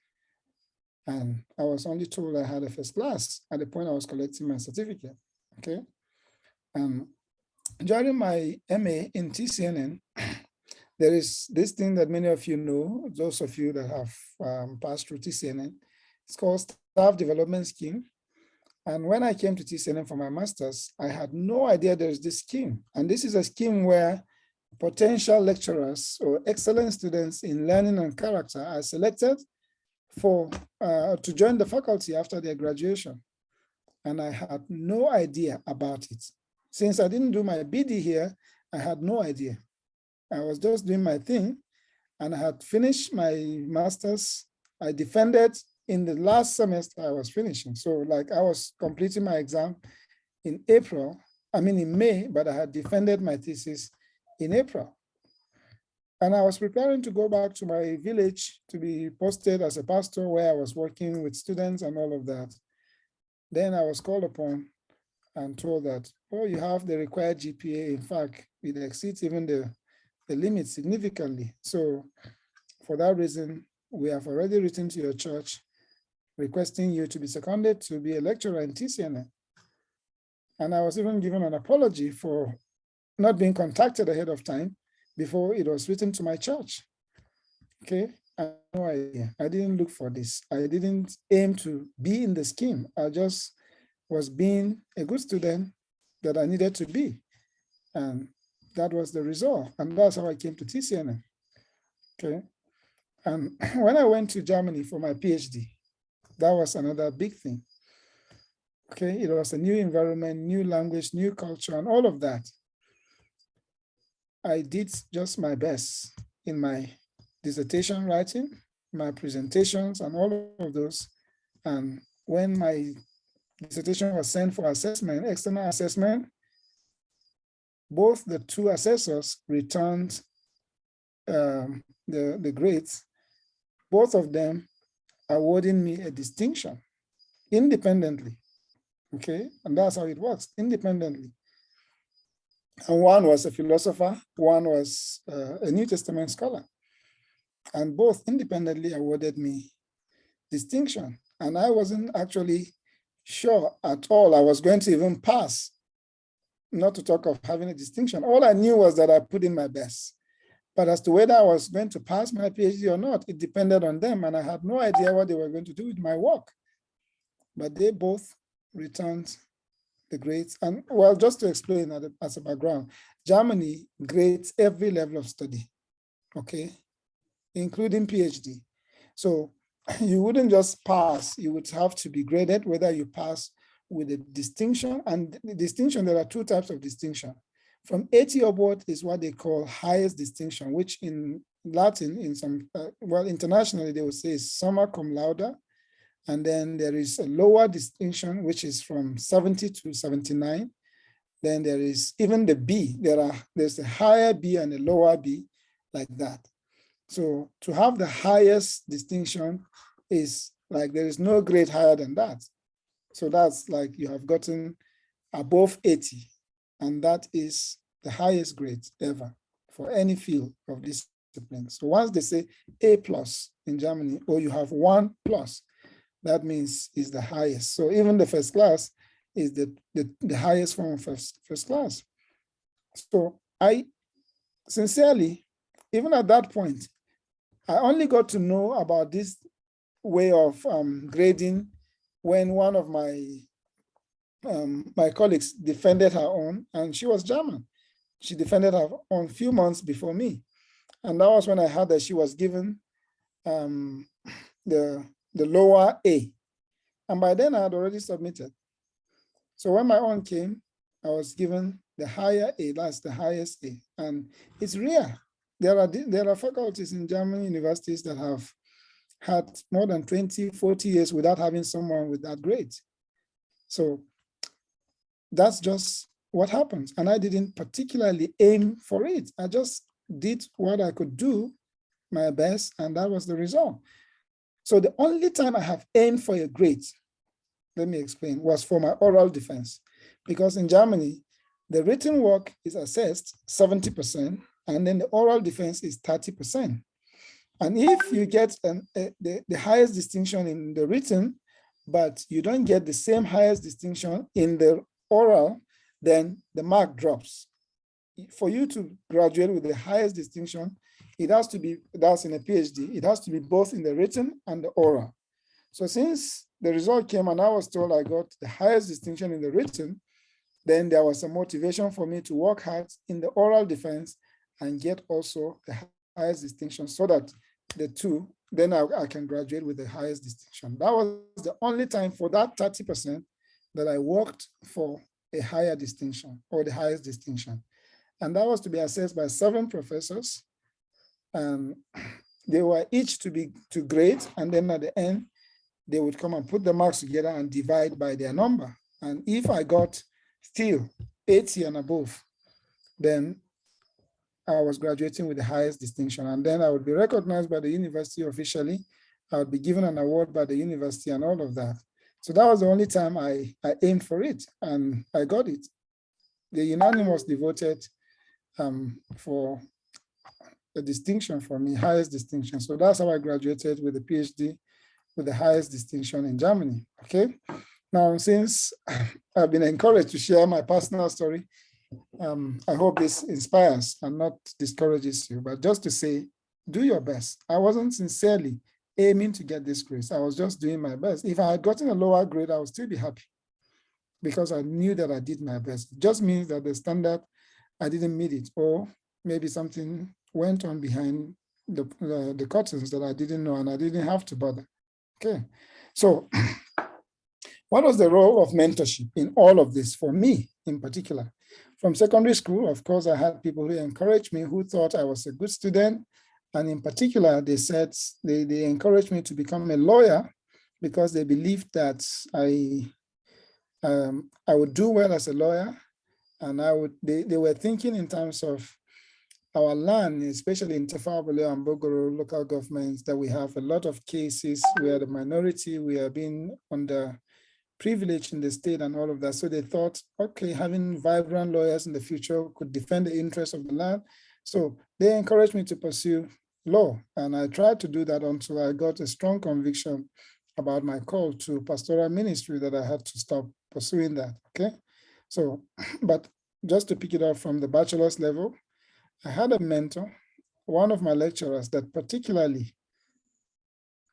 And I was only told I had a first class at the point I was collecting my certificate. Okay. During my MA in TCNN, there is this thing that many of you know, those of you that have passed through TCNN. It's called Staff Development Scheme. And when I came to TCNN for my master's, I had no idea there's this scheme. And this is a scheme where potential lecturers or excellent students in learning and character are selected to join the faculty after their graduation. And I had no idea about it. Since I didn't do my BD here, I had no idea. I was just doing my thing, and I had finished my master's. I defended in the last semester I was finishing. So like I was completing my exam in May, but I had defended my thesis in April. And I was preparing to go back to my village to be posted as a pastor where I was working with students and all of that. Then I was called upon and told that, you have the required GPA. In fact, it exceeds even the limit significantly. So for that reason, we have already written to your church requesting you to be seconded to be a lecturer in TCNN. And I was even given an apology for not being contacted ahead of time before it was written to my church. Okay, I had no idea. I didn't look for this. I didn't aim to be in the scheme. I just was being a good student that I needed to be. And that was the result. And that's how I came to TCNN. Okay. And when I went to Germany for my PhD, that was another big thing. Okay, it was a new environment, new language, new culture, and all of that. I did just my best in my dissertation writing, my presentations, and all of those. And when my dissertation was sent for assessment, external assessment, both the two assessors returned the grades, both of them awarding me a distinction independently. Okay, and that's how it works, independently. And one was a philosopher, one was a New Testament scholar. And both independently awarded me distinction. And I wasn't actually sure at all I was going to even pass, not to talk of having a distinction. All I knew was that I put in my best. But as to whether I was going to pass my PhD or not, it depended on them. And I had no idea what they were going to do with my work. But they both returned the grades. And well, just to explain as a background, Germany grades every level of study, okay, including PhD. So you wouldn't just pass, you would have to be graded whether you pass with a distinction. And the distinction, there are two types of distinction. From 80 upward is what they call highest distinction, which in Latin, in some, well, internationally, they will say is summa cum laude. And then there is a lower distinction, which is from 70 to 79. Then there is even the B. There's a higher B and a lower B, like that. So to have the highest distinction is like there is no grade higher than that. So that's like you have gotten above 80, and that is the highest grade ever for any field of discipline. So once they say A+ in Germany, or you have 1+, that means is the highest. So even the first class is the highest form of first class. So I sincerely, even at that point, I only got to know about this way of grading when one of my colleagues defended her own, and she was German. She defended her own a few months before me. And that was when I heard that she was given the lower A. And by then I had already submitted. So when my own came, I was given the higher A, that's the highest A. And it's rare. There are faculties in German universities that have had more than 20, 40 years without having someone with that grade. So that's just what happens. And I didn't particularly aim for it. I just did what I could do, my best, and that was the result. So the only time I have aimed for a grade, let me explain, was for my oral defense. Because in Germany, the written work is assessed 70%, and then the oral defense is 30%. And if you get the highest distinction in the written, but you don't get the same highest distinction in the oral, then the mark drops. For you to graduate with the highest distinction, it has to be, that's in a PhD, it has to be both in the written and the oral. So since the result came and I was told I got the highest distinction in the written, then there was a motivation for me to work hard in the oral defense and get also the highest distinction so that the two, then I can graduate with the highest distinction. That was the only time for that 30% that I worked for a higher distinction or the highest distinction. And that was to be assessed by 7 professors. And they were each to grade, and then at the end, they would come and put the marks together and divide by their number. And if I got still 80 and above, then I was graduating with the highest distinction. And then I would be recognized by the university officially. I would be given an award by the university and all of that. So that was the only time I aimed for it, and I got it. The unanimous voted for a distinction for me, highest distinction. So that's how I graduated with a PhD with the highest distinction in Germany, okay? Now, since I've been encouraged to share my personal story, I hope this inspires and not discourages you, but just to say, do your best. I wasn't sincerely aiming to get this grade. I was just doing my best. If I had gotten a lower grade, I would still be happy because I knew that I did my best. It just means that the standard, I didn't meet it, or maybe something went on behind the curtains that I didn't know and I didn't have to bother. Okay, so what was the role of mentorship in all of this for me in particular? From secondary school, of course, I had people who encouraged me, who thought I was a good student. And in particular, they said, they encouraged me to become a lawyer because they believed that I would do well as a lawyer. And they were thinking in terms of our land, especially in Tefabole and Bogoro local governments, that we have a lot of cases where the minority, we are being privilege in the state and all of that. So they thought, okay, having vibrant lawyers in the future could defend the interests of the land. So they encouraged me to pursue law. And I tried to do that until I got a strong conviction about my call to pastoral ministry that I had to stop pursuing that, okay? So, but just to pick it up from the bachelor's level, I had a mentor, one of my lecturers that particularly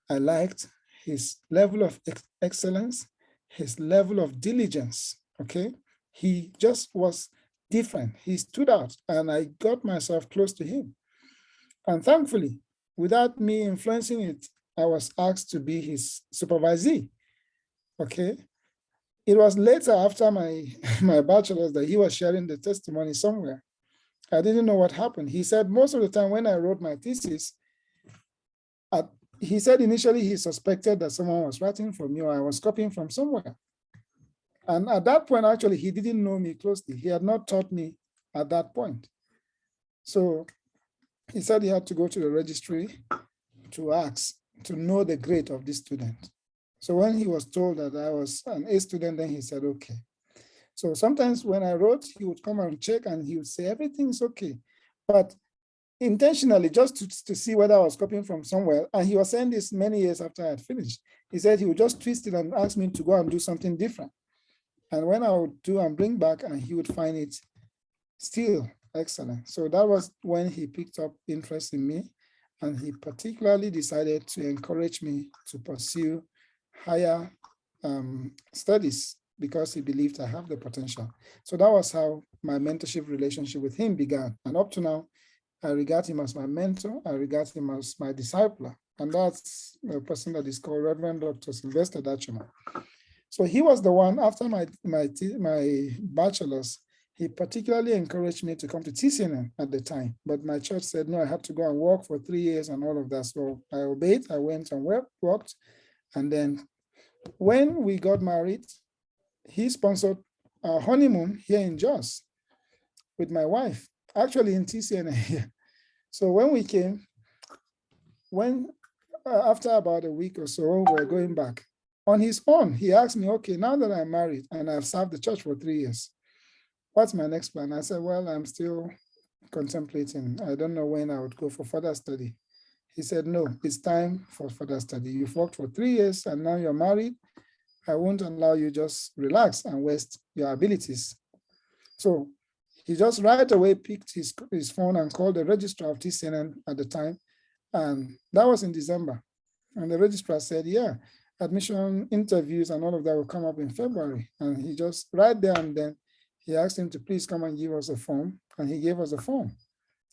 I liked his level of excellence, his level of diligence, okay? He just was different. He stood out and I got myself close to him. And thankfully, without me influencing it, I was asked to be his supervisee, okay? It was later after my, my bachelor's that he was sharing the testimony somewhere. I didn't know what happened. He said most of the time when I wrote my thesis, he said initially he suspected that someone was writing for me or I was copying from somewhere. And at that point, actually, he didn't know me closely. He had not taught me at that point. So he said he had to go to the registry to ask, to know the grade of this student. So when he was told that I was an A student, then he said, okay. So sometimes when I wrote, he would come and check and he would say, everything's okay. But intentionally, just to see whether I was copying from somewhere, and he was saying this many years after I had finished, he said he would just twist it and ask me to go and do something different. And when I would do and bring back, and he would find it still excellent. So that was when he picked up interest in me, and he particularly decided to encourage me to pursue higher studies because he believed I have the potential. So that was how my mentorship relationship with him began. And up to now, I regard him as my mentor. I regard him as my discipler. And that's a person that is called Reverend Dr. Sylvester Dachima. So he was the one, after my bachelor's, he particularly encouraged me to come to TCNN at the time. But my church said, no, I had to go and work for 3 years and all of that. So I obeyed. I went and worked. And then when we got married, he sponsored our honeymoon here in Jos with my wife, actually in TCNN here. So when we came, after about a week or so, we were going back. On his own, he asked me, okay, now that I'm married and I've served the church for 3 years, what's my next plan? I said, well, I'm still contemplating. I don't know when I would go for further study. He said, no, it's time for further study. You've worked for 3 years and now you're married. I won't allow you just relax and waste your abilities. So he just right away picked his phone and called the registrar of TCNN at the time. And that was in December. And the registrar said, yeah, admission interviews and all of that will come up in February. And he just right there and then, he asked him to please come and give us a form. And he gave us a form.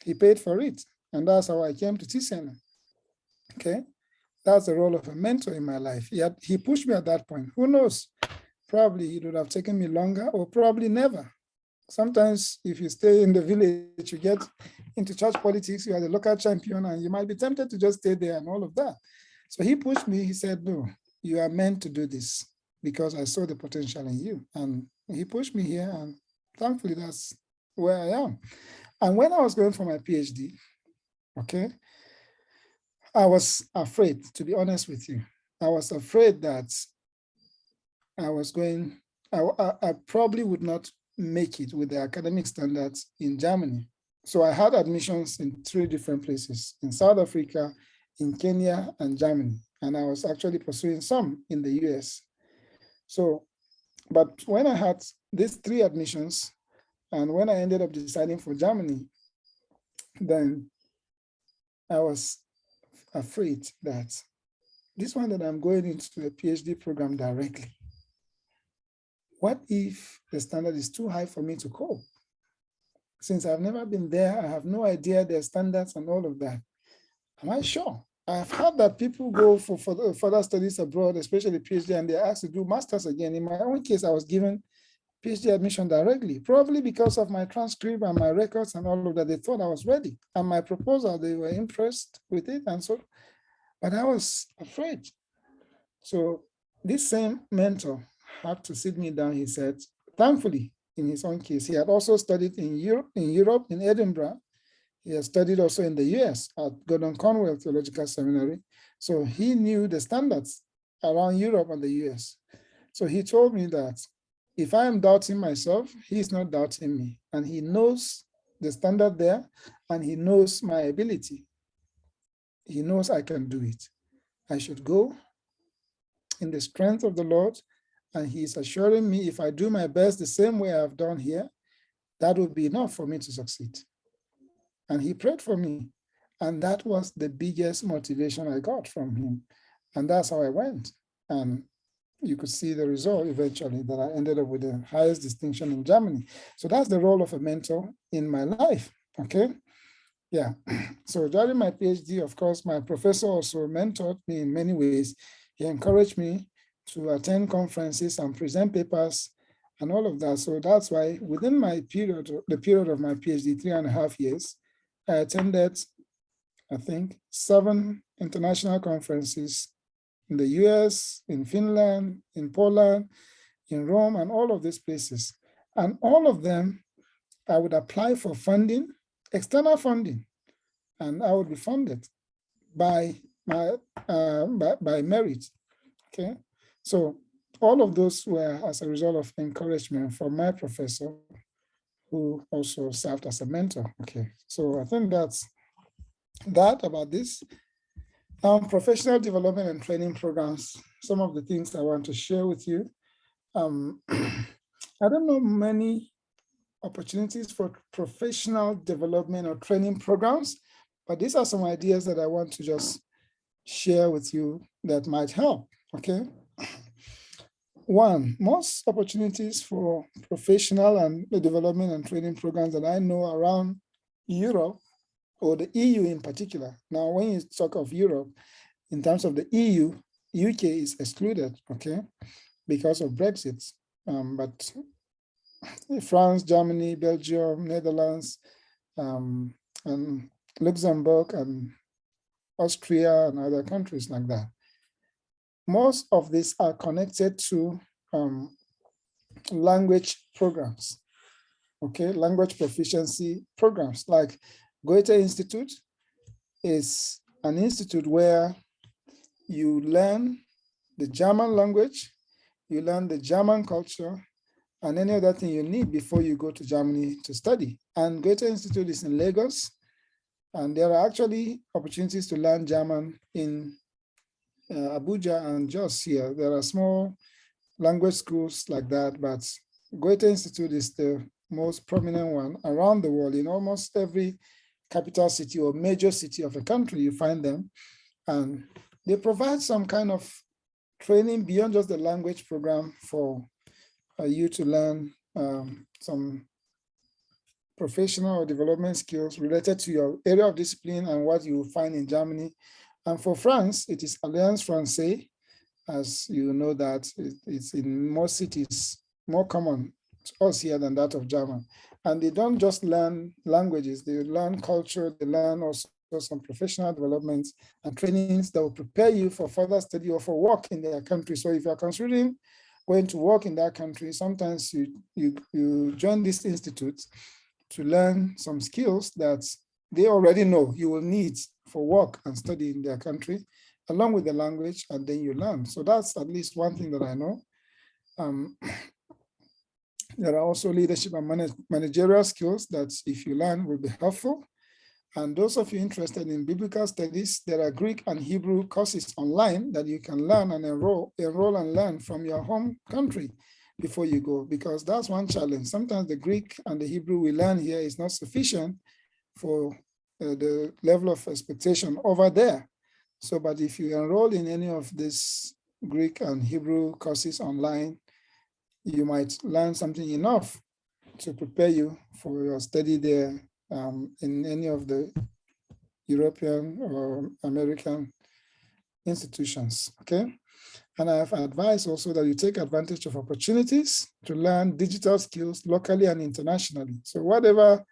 He paid for it. And that's how I came to TCNN. Okay. That's the role of a mentor in my life. He pushed me at that point. Who knows? Probably it would have taken me longer or probably never. Sometimes if you stay in the village, you get into church politics, you are the local champion and you might be tempted to just stay there and all of that. So he pushed me, he said, no, you are meant to do this because I saw the potential in you. And he pushed me here and thankfully that's where I am. And when I was going for my PhD, okay, I was afraid, to be honest with you. I was afraid that I probably would not make it with the academic standards in Germany. So I had admissions in 3 different places, in South Africa, in Kenya, and Germany. And I was actually pursuing some in the US. So, but when I had these 3 admissions, and when I ended up deciding for Germany, then I was afraid that this one that I'm going into a PhD program directly, what if the standard is too high for me to cope? Since I've never been there, I have no idea their standards and all of that. Am I sure? I've heard that people go for further studies abroad, especially PhD, and they're asked to do masters again. In my own case, I was given PhD admission directly, probably because of my transcript and my records and all of that. They thought I was ready. And my proposal, they were impressed with it. And so, but I was afraid. So this same mentor had to sit me down, he said, thankfully, in his own case, he had also studied in Europe, in Edinburgh. He had studied also in the US at Gordon Conwell Theological Seminary. So he knew the standards around Europe and the US. So he told me that if I am doubting myself, he is not doubting me. And he knows the standard there, and he knows my ability. He knows I can do it. I should go in the strength of the Lord, and he is assuring me if I do my best the same way I've done here, that will be enough for me to succeed. And he prayed for me. And that was the biggest motivation I got from him. And that's how I went. And you could see the result eventually, that I ended up with the highest distinction in Germany. So that's the role of a mentor in my life, okay? Yeah, so during my PhD, of course, my professor also mentored me in many ways. He encouraged me to attend conferences and present papers and all of that. So that's why within my period, the period of my PhD, 3.5 years, I attended, I think, 7 international conferences in the US, in Finland, in Poland, in Rome, and all of these places. And all of them, I would apply for funding, external funding, and I would be funded by my by merit. Okay, so all of those were as a result of encouragement from my professor, who also served as a mentor. Okay, so I think that's that about this. Professional development and training programs, some of the things I want to share with you. I don't know many opportunities for professional development or training programs, but these are some ideas that I want to just share with you that might help, okay? One, most opportunities for professional and development and training programs that I know around Europe, or the EU in particular. Now, when you talk of Europe, in terms of the EU, UK is excluded, okay, because of Brexit. But France, Germany, Belgium, Netherlands, and Luxembourg, and Austria, and other countries like that. Most of these are connected to language programs, okay, language proficiency programs. Like Goethe Institute is an institute where you learn the German language, you learn the German culture, and any other thing you need before you go to Germany to study. And Goethe Institute is in Lagos, and there are actually opportunities to learn German in Abuja and Jos here. There are small language schools like that, but Goethe Institute is the most prominent one around the world. In almost every capital city or major city of a country, you find them. And they provide some kind of training beyond just the language program for you to learn some professional or development skills related to your area of discipline and what you will find in Germany. And for France, it is Alliance Française. As you know that it's in most cities more common to us here than that of German. And they don't just learn languages, they learn culture, they learn also some professional developments and trainings that will prepare you for further study or for work in their country. So if you're considering going to work in that country, sometimes you join this institute to learn some skills that they already know you will need for work and study in their country, along with the language, and then you learn. So that's at least one thing that I know. There are also leadership and managerial skills that if you learn will be helpful. And those of you interested in biblical studies, there are Greek and Hebrew courses online that you can learn and enroll and learn from your home country before you go, because that's one challenge. Sometimes the Greek and the Hebrew we learn here is not sufficient for the level of expectation over there. So, but if you enroll in any of these Greek and Hebrew courses online, you might learn something enough to prepare you for your study there in any of the European or American institutions, okay? And I have advised also that you take advantage of opportunities to learn digital skills locally and internationally. So whatever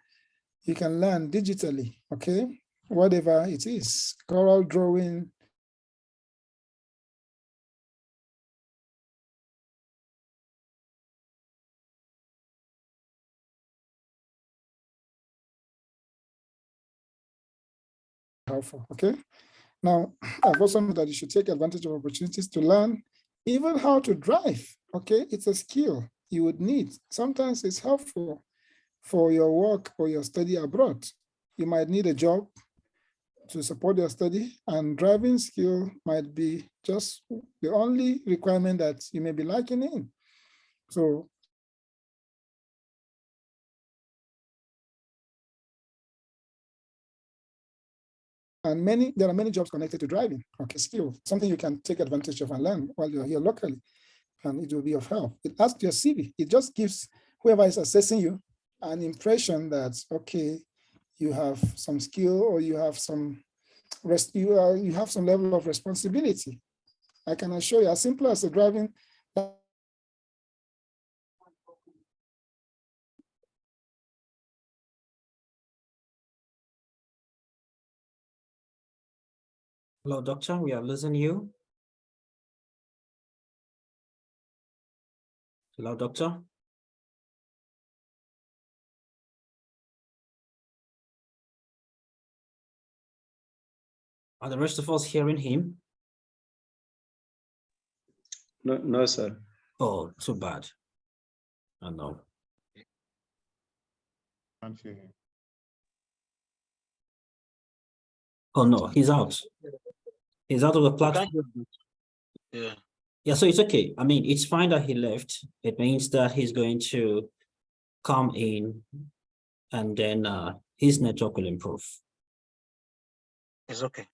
you can learn digitally, okay? Whatever it is, choral drawing, helpful, okay? Now, I've also known that you should take advantage of opportunities to learn even how to drive, Okay, it's a skill you would need. Sometimes it's helpful for your work or your study abroad. You might need a job to support your study, and driving skill might be just the only requirement that you may be lacking in. So and there are many jobs connected to driving. Okay, skill, something you can take advantage of and learn while you're here locally, and it will be of help. It adds to your CV. It just gives whoever is assessing you an impression that, okay, you have some skill, or you have some you have some level of responsibility. I can assure you, as simple as the driving. Hello, doctor, we are losing you. Hello, doctor. Are the rest of us hearing him? No, no, sir. Oh, too bad. I know. Oh no, he's out. He's out of the platform. Yeah. Yeah, so it's okay. I mean, it's fine that he left. It means that he's going to come in, and then his network will improve. It's okay.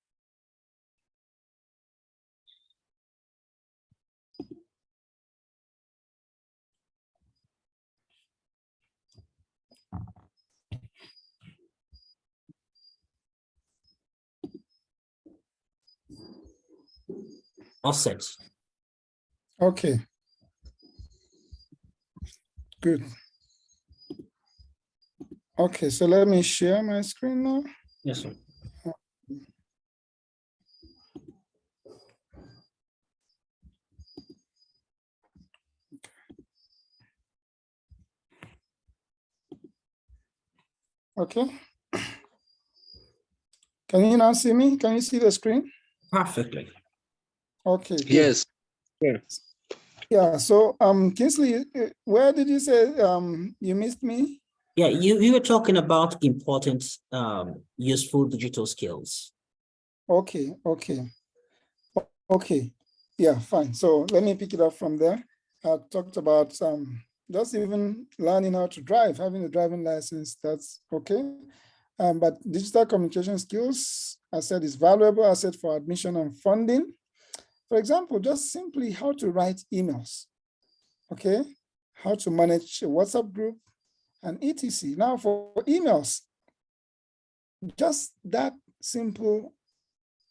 All set. Okay. Good. Okay, so let me share my screen now. Yes, sir. Okay. Can you now see me? Can you see the screen? Perfectly. Okay. Good. Yes. Yeah. Yeah. So, Kingsley, where did you say you missed me? Yeah, you were talking about important, useful digital skills. Okay. Okay. Okay. Yeah. Fine. So let me pick it up from there. I talked about just even learning how to drive, having a driving license. That's okay. But digital communication skills, I said, is valuable asset for admission and funding. For example, just simply how to write emails, okay? How to manage a WhatsApp group and etc. Now for emails, just that simple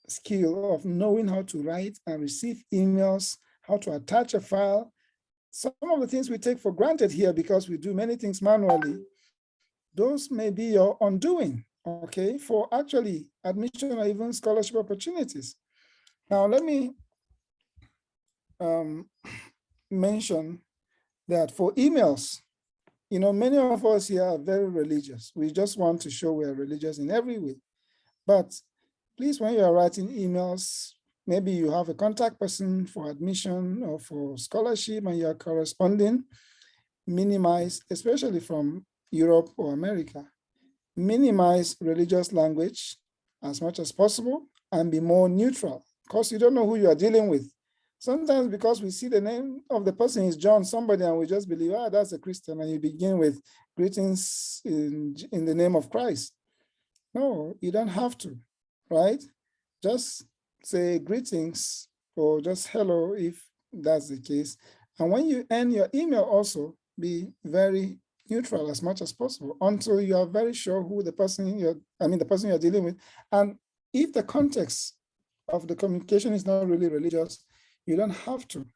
skill of knowing how to write and receive emails, how to attach a file. Some of the things we take for granted here because we do many things manually, those may be your undoing, okay, for actually admission or even scholarship opportunities. Now, let me mention that for emails, you know, many of us here are very religious. We just want to show we're religious in every way. But please, when you're writing emails, maybe you have a contact person for admission or for scholarship and you're corresponding, minimize, especially from Europe or America, minimize religious language as much as possible and be more neutral, because you don't know who you are dealing with. Sometimes because we see the name of the person is John, somebody, and we just believe, ah, that's a Christian, and you begin with greetings in the name of Christ. No, you don't have to, right? Just say greetings or just hello if that's the case. And when you end your email also, be very neutral as much as possible until you are very sure who the person the person you're dealing with. And if the context of the communication is not really religious, you don't have to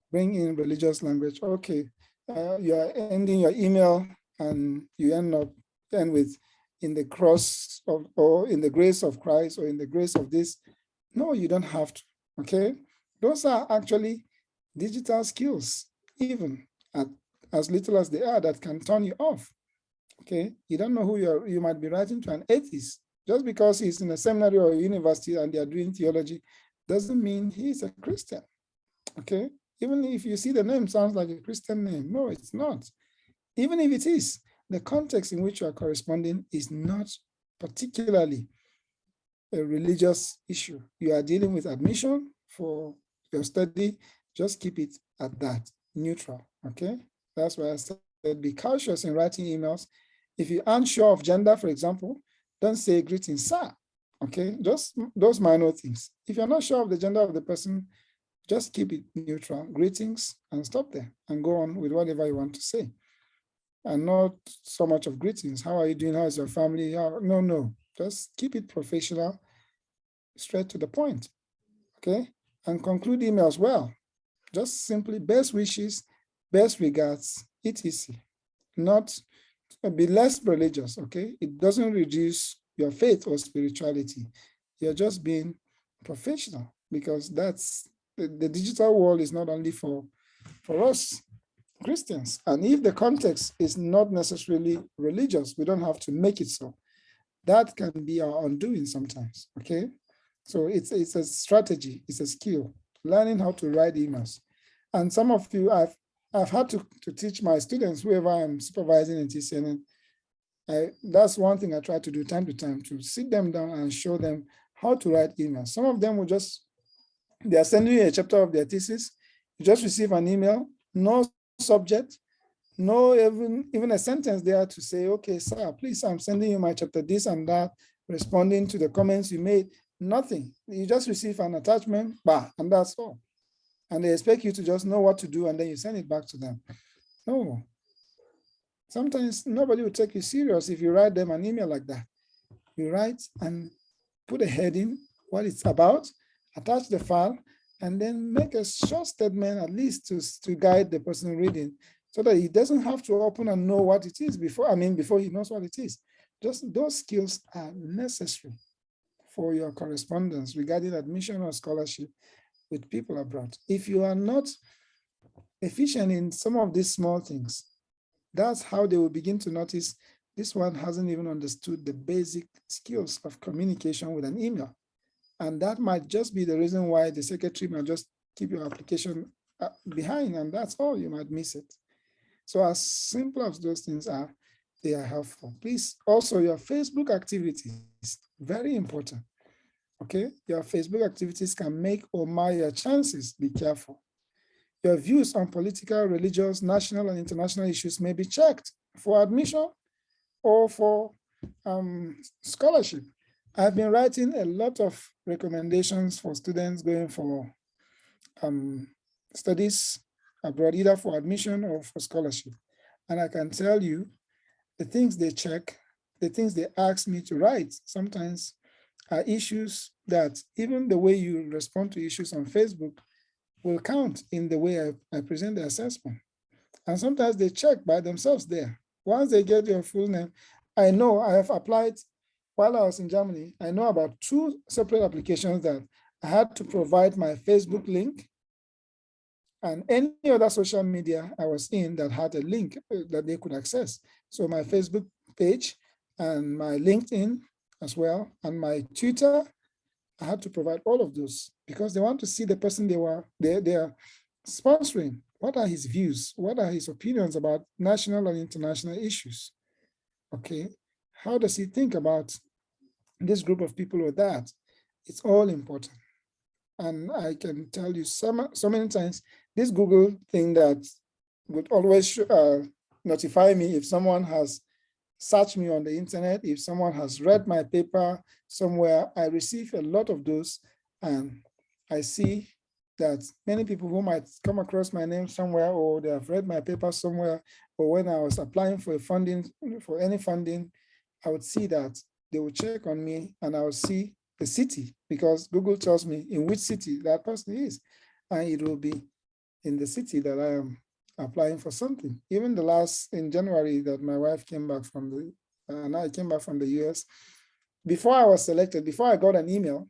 bring in religious language. Okay, you are ending your email and you end with in the cross of, or in the grace of Christ, or in the grace of this. No, you don't have to, okay? Those are actually digital skills, even as little as they are, that can turn you off, okay? You don't know who you might be writing to an atheist. Just because he's in a seminary or a university and they are doing theology doesn't mean he's a Christian, okay? Even if you see the name sounds like a Christian name. No, it's not. Even if it is, the context in which you are corresponding is not particularly a religious issue. You are dealing with admission for your study, just keep it at that, neutral, okay? That's why I said be cautious in writing emails. If you're unsure of gender, for example, don't say greetings, sir, okay? Just those minor things. If you're not sure of the gender of the person, just keep it neutral, greetings, and stop there and go on with whatever you want to say. And not so much of greetings. How are you doing? How's your family? No, just keep it professional, straight to the point, okay? And conclude emails well. Just simply best wishes, best regards, etc. Not be less religious, okay? It doesn't reduce your faith or spirituality. You're just being professional, because that's the digital world is not only for us Christians. And if the context is not necessarily religious, we don't have to make it so. That can be our undoing sometimes, okay? So it's a strategy, it's a skill, learning how to write emails. And some of you, I've had to teach my students, whoever I'm supervising in TCNN, that's one thing I try to do time to time, to sit them down and show them how to write emails. Some of them will just, they are sending you a chapter of their thesis, you just receive an email, no subject, no even a sentence there to say, okay, sir, please, I'm sending you my chapter this and that, responding to the comments you made. Nothing. You just receive an attachment, and that's all. And they expect you to just know what to do, and then you send it back to them. No. Sometimes nobody will take you serious if you write them an email like that. You write and put a heading, what it's about, attach the file, and then make a short statement at least to guide the person reading, so that he doesn't have to open and know what it is before he knows what it is. Just those skills are necessary for your correspondence regarding admission or scholarship with people abroad. If you are not efficient in some of these small things, that's how they will begin to notice this one hasn't even understood the basic skills of communication with an email. And that might just be the reason why the secretary might just keep your application behind, and that's all, you might miss it. So as simple as those things are, they are helpful. Please, also your Facebook activities, very important, okay? Your Facebook activities can make or mar your chances, be careful. Your views on political, religious, national, and international issues may be checked for admission or for scholarship. I've been writing a lot of recommendations for students going for studies abroad, either for admission or for scholarship. And I can tell you, the things they check, the things they ask me to write sometimes are issues that even the way you respond to issues on Facebook will count in the way I present the assessment. And sometimes they check by themselves there. Once they get your full name, I know I have applied while I was in Germany. I know about 2 separate applications that I had to provide my Facebook link and any other social media I was in that had a link that they could access. So my Facebook page and my LinkedIn as well, and my Twitter, I had to provide all of those because they want to see the person they are sponsoring. What are his views? What are his opinions about national and international issues? Okay, how does he think about this group of people or that? It's all important. And I can tell you so many times, this Google thing that would always notify me if someone has searched me on the internet, if someone has read my paper somewhere, I receive a lot of those, and I see that many people who might come across my name somewhere, or they have read my paper somewhere, or when I was applying for funding, for any funding, I would see that they would check on me, and I would see the city, because Google tells me in which city that person is, and it will be in the city that I am applying for something. Even the last, in January, that my wife came back from and I came back from the US, before I was selected, before I got an email,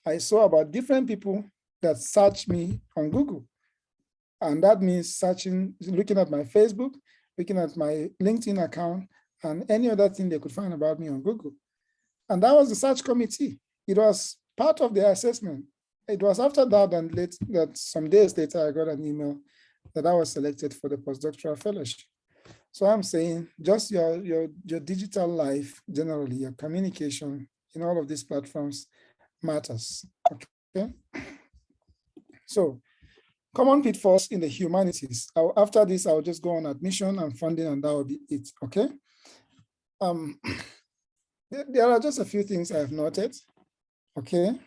I saw about different people that searched me on Google. And that means searching, looking at my Facebook, looking at my LinkedIn account, and any other thing they could find about me on Google. And that was the search committee. It was part of the assessment. it was after that and that some days later, I got an email that I was selected for the postdoctoral fellowship. So I'm saying just your digital life, generally, your communication in all of these platforms matters, okay? So common pitfalls in the humanities. After this, I'll just go on admission and funding, and that will be it, okay? There are just a few things I have noted, okay?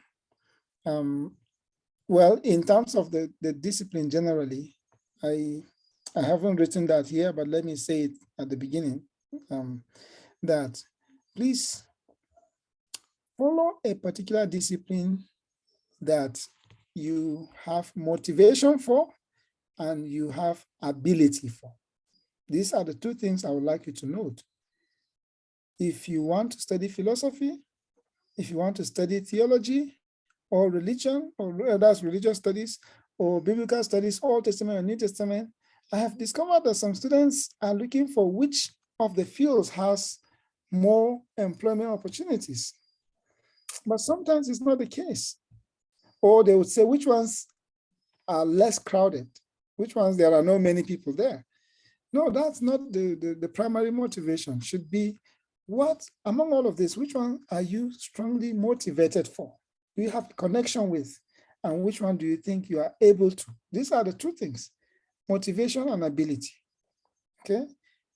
Well, in terms of the discipline generally, I haven't written that here, but let me say it at the beginning, that please follow a particular discipline that you have motivation for and you have ability for. These are the two things I would like you to note. If you want to study philosophy, if you want to study theology or religion, or that's religious studies or biblical studies, Old Testament and New Testament, I have discovered that some students are looking for which of the fields has more employment opportunities. But sometimes it's not the case. Or they would say which ones are less crowded, which ones there are not many people there. No, that's not the primary motivation. Should be what, among all of this, which one are you strongly motivated for? Do you have connection with? And which one do you think you are able to? These are the two things, motivation and ability, okay?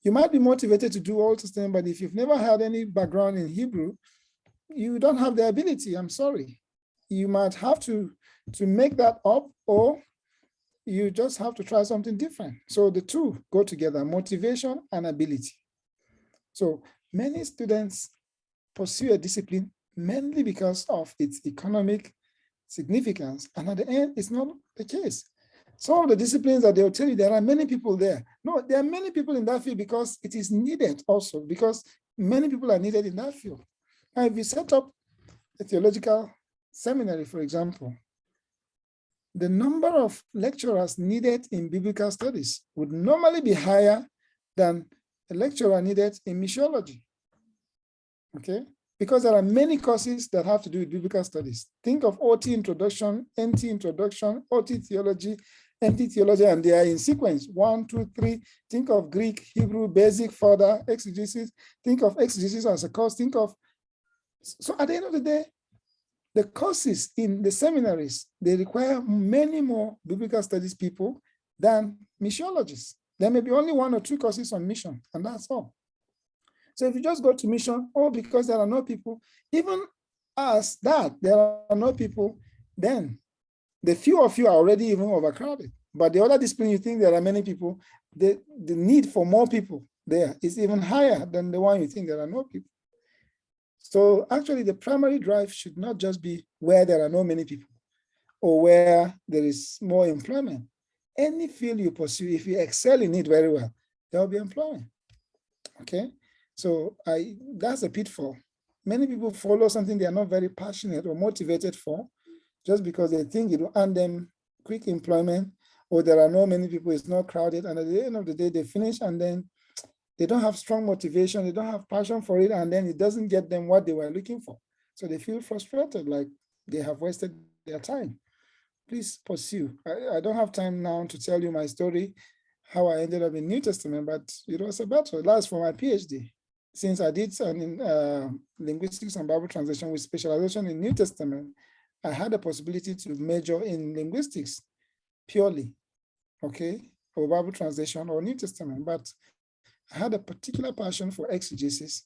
You might be motivated to do Old Testament, but if you've never had any background in Hebrew, you don't have the ability, I'm sorry. You might have to make that up, or you just have to try something different. So the two go together, motivation and ability. So many students pursue a discipline mainly because of its economic significance. And at the end, it's not the case. Some of the disciplines that they'll tell you, there are many people there. No, there are many people in that field because it is needed also, because many people are needed in that field. Now, if you set up a theological seminary, for example, the number of lecturers needed in biblical studies would normally be higher than a lecturer needed in missiology, okay? Because there are many courses that have to do with biblical studies. Think of OT introduction, NT introduction, OT theology, NT theology, and they are in sequence, 1, 2, 3. Think of Greek, Hebrew, basic, further, exegesis. Think of exegesis as a course. Think of, so at the end of the day, the courses in the seminaries, they require many more biblical studies people than missiologists. There may be only 1 or 2 courses on mission, and that's all. So if you just go to mission, or because there are no people, even as that, there are no people, then the few of you are already even overcrowded. But the other discipline, you think there are many people, the need for more people there is even higher than the one you think there are no people. So actually, the primary drive should not just be where there are not many people or where there is more employment. Any field you pursue, if you excel in it very well, there will be employment, okay? So that's a pitfall. Many people follow something they are not very passionate or motivated for just because they think it will earn them quick employment, or there are not many people, it's not crowded, and at the end of the day, they finish and then they don't have strong motivation, they don't have passion for it, and then it doesn't get them what they were looking for. So they feel frustrated, like they have wasted their time. Please pursue. I don't have time now to tell you my story, how I ended up in New Testament, but it was a battle. That's for my PhD. Since I did linguistics and Bible translation with specialization in New Testament, I had the possibility to major in linguistics purely, okay, or Bible translation or New Testament, but I had a particular passion for exegesis,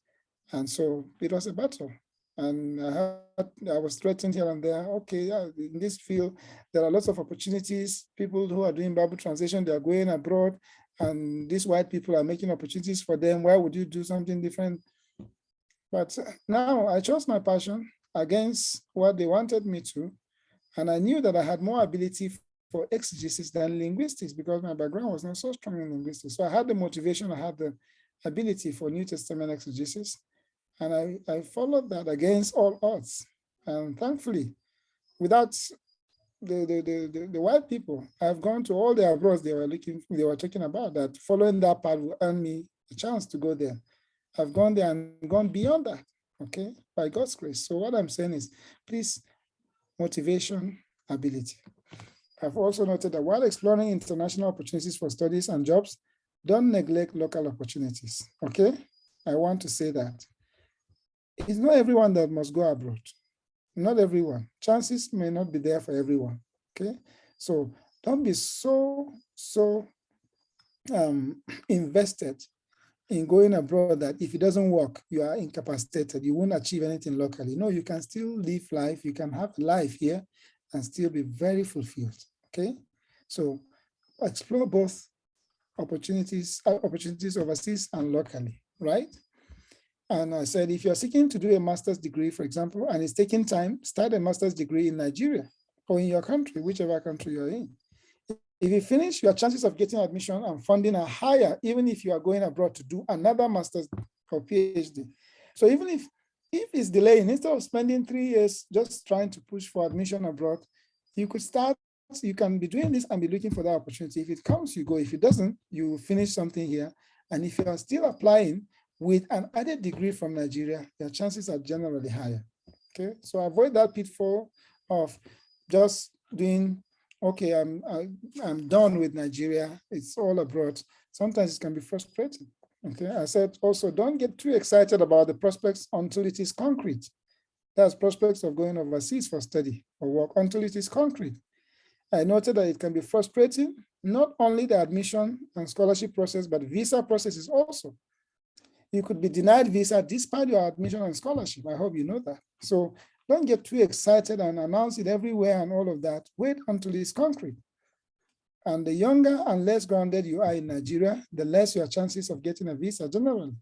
and so it was a battle. And I was threatened here and there. Okay, yeah, in this field, there are lots of opportunities. People who are doing Bible translation, they are going abroad, and these white people are making opportunities for them. Why would you do something different? But now I chose my passion against what they wanted me to, and I knew that I had more ability for exegesis than linguistics because my background was not so strong in linguistics. So I had the motivation, I had the ability for New Testament exegesis, and I followed that against all odds. And thankfully, without the white people, I've gone to all the abroads they were talking about, that following that path will earn me a chance to go there. I've gone there and gone beyond that, okay, by God's grace. So what I'm saying is, please, motivation ability. I've also noted that while exploring international opportunities for studies and jobs, don't neglect local opportunities, okay? I want to say that. It's not everyone that must go abroad. Not everyone. Chances may not be there for everyone, okay? So don't be so invested in going abroad that if it doesn't work, you are incapacitated, you won't achieve anything locally. No, you can still live life, you can have life here and still be very fulfilled, okay? So explore both opportunities overseas and locally, right? And I said, if you're seeking to do a master's degree, for example, and it's taking time, start a master's degree in Nigeria or in your country, whichever country you're in. If you finish, your chances of getting admission and funding are higher, even if you are going abroad to do another master's or PhD. So even if it's delaying, instead of spending 3 years just trying to push for admission abroad, you could start, you can be doing this and be looking for that opportunity. If it comes, you go. If it doesn't, you finish something here. And if you are still applying with an added degree from Nigeria, your chances are generally higher. Okay, so avoid that pitfall of just doing, okay, I'm done with Nigeria, it's all abroad. Sometimes it can be frustrating. Okay, I said also, don't get too excited about the prospects until it is concrete. That's prospects of going overseas for study or work until it is concrete. I noted that it can be frustrating, not only the admission and scholarship process, but visa processes also. You could be denied visa despite your admission and scholarship. I hope you know that. So don't get too excited and announce it everywhere and all of that. Wait until it's concrete. And the younger and less grounded you are in Nigeria, the less your chances of getting a visa generally.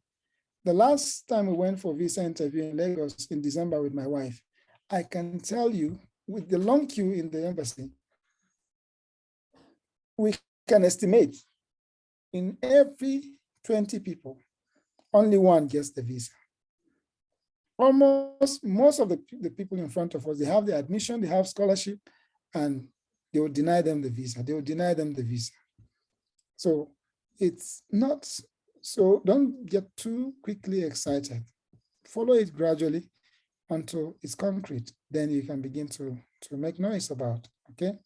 The last time we went for visa interview in Lagos in December with my wife, I can tell you, with the long queue in the embassy, we can estimate in every 20 people, only one gets the visa. Almost most of the people in front of us, they have the admission, they have scholarship, and they will deny them the visa. They will deny them the visa. So it's not, so don't get too quickly excited. Follow it gradually until it's concrete. Then you can begin to make noise about, okay?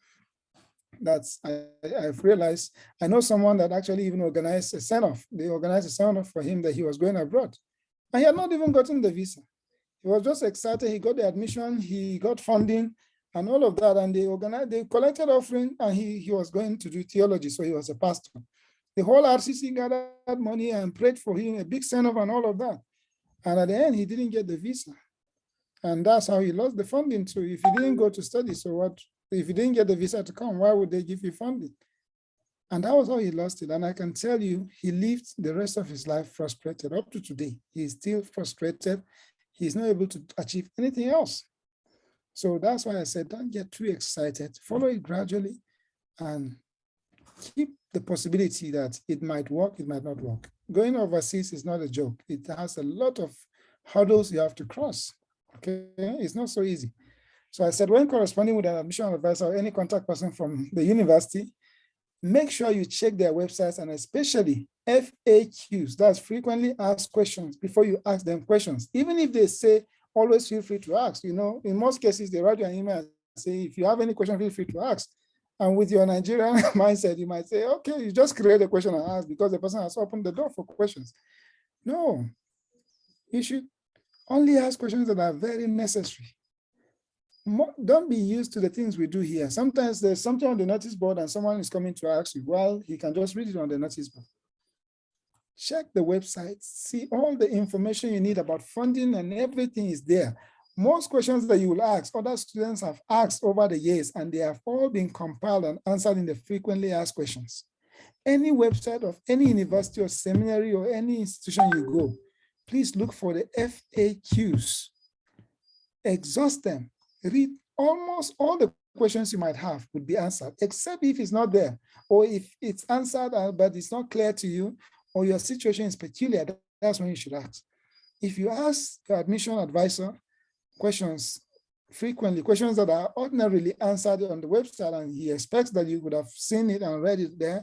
That's, I've realized, I know someone that actually even organized a send-off. They organized a send-off for him that he was going abroad. And he had not even gotten the visa. He was just excited. He got the admission, he got funding and all of that. And they collected offering and he was going to do theology. So he was a pastor. The whole RCC gathered money and prayed for him, a big send-off and all of that. And at the end, he didn't get the visa. And that's how he lost the funding too. If he didn't go to study, so what? If you didn't get the visa to come, why would they give you funding? And that was how he lost it. And I can tell you, he lived the rest of his life frustrated. Up to today, he's still frustrated. He's not able to achieve anything else. So that's why I said, don't get too excited. Follow it gradually and keep the possibility that it might work, it might not work. Going overseas is not a joke. It has a lot of hurdles you have to cross. Okay, it's not so easy. So I said, when corresponding with an admission advisor or any contact person from the university, make sure you check their websites and especially FAQs, that's frequently asked questions, before you ask them questions. Even if they say, always feel free to ask, you know, in most cases, they write you an email and say, if you have any question, feel free to ask. And with your Nigerian mindset, you might say, okay, you just create a question and ask because the person has opened the door for questions. No, you should only ask questions that are very necessary. Don't be used to the things we do here. Sometimes there's something on the notice board and someone is coming to ask you, well, he can just read it on the notice board. Check the website, see all the information you need about funding and everything is there. Most questions that you will ask, other students have asked over the years and they have all been compiled and answered in the frequently asked questions. Any website of any university or seminary or any institution you go, please look for the FAQs. Exhaust them. Read almost all the questions you might have would be answered, except if it's not there, or if it's answered but it's not clear to you, or your situation is peculiar, that's when you should ask. If you ask your admission advisor questions frequently, questions that are ordinarily answered on the website, and he expects that you would have seen it and read it there,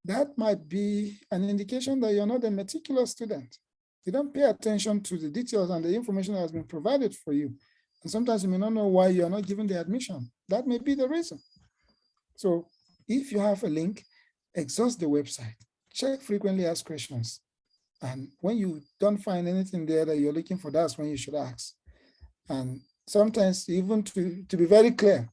that might be an indication that you're not a meticulous student. You don't pay attention to the details and the information that has been provided for you. And sometimes you may not know why you are not given the admission. That may be the reason. So if you have a link, exhaust the website, check frequently asked questions. And when you don't find anything there that you're looking for, that's when you should ask. And sometimes even to be very clear,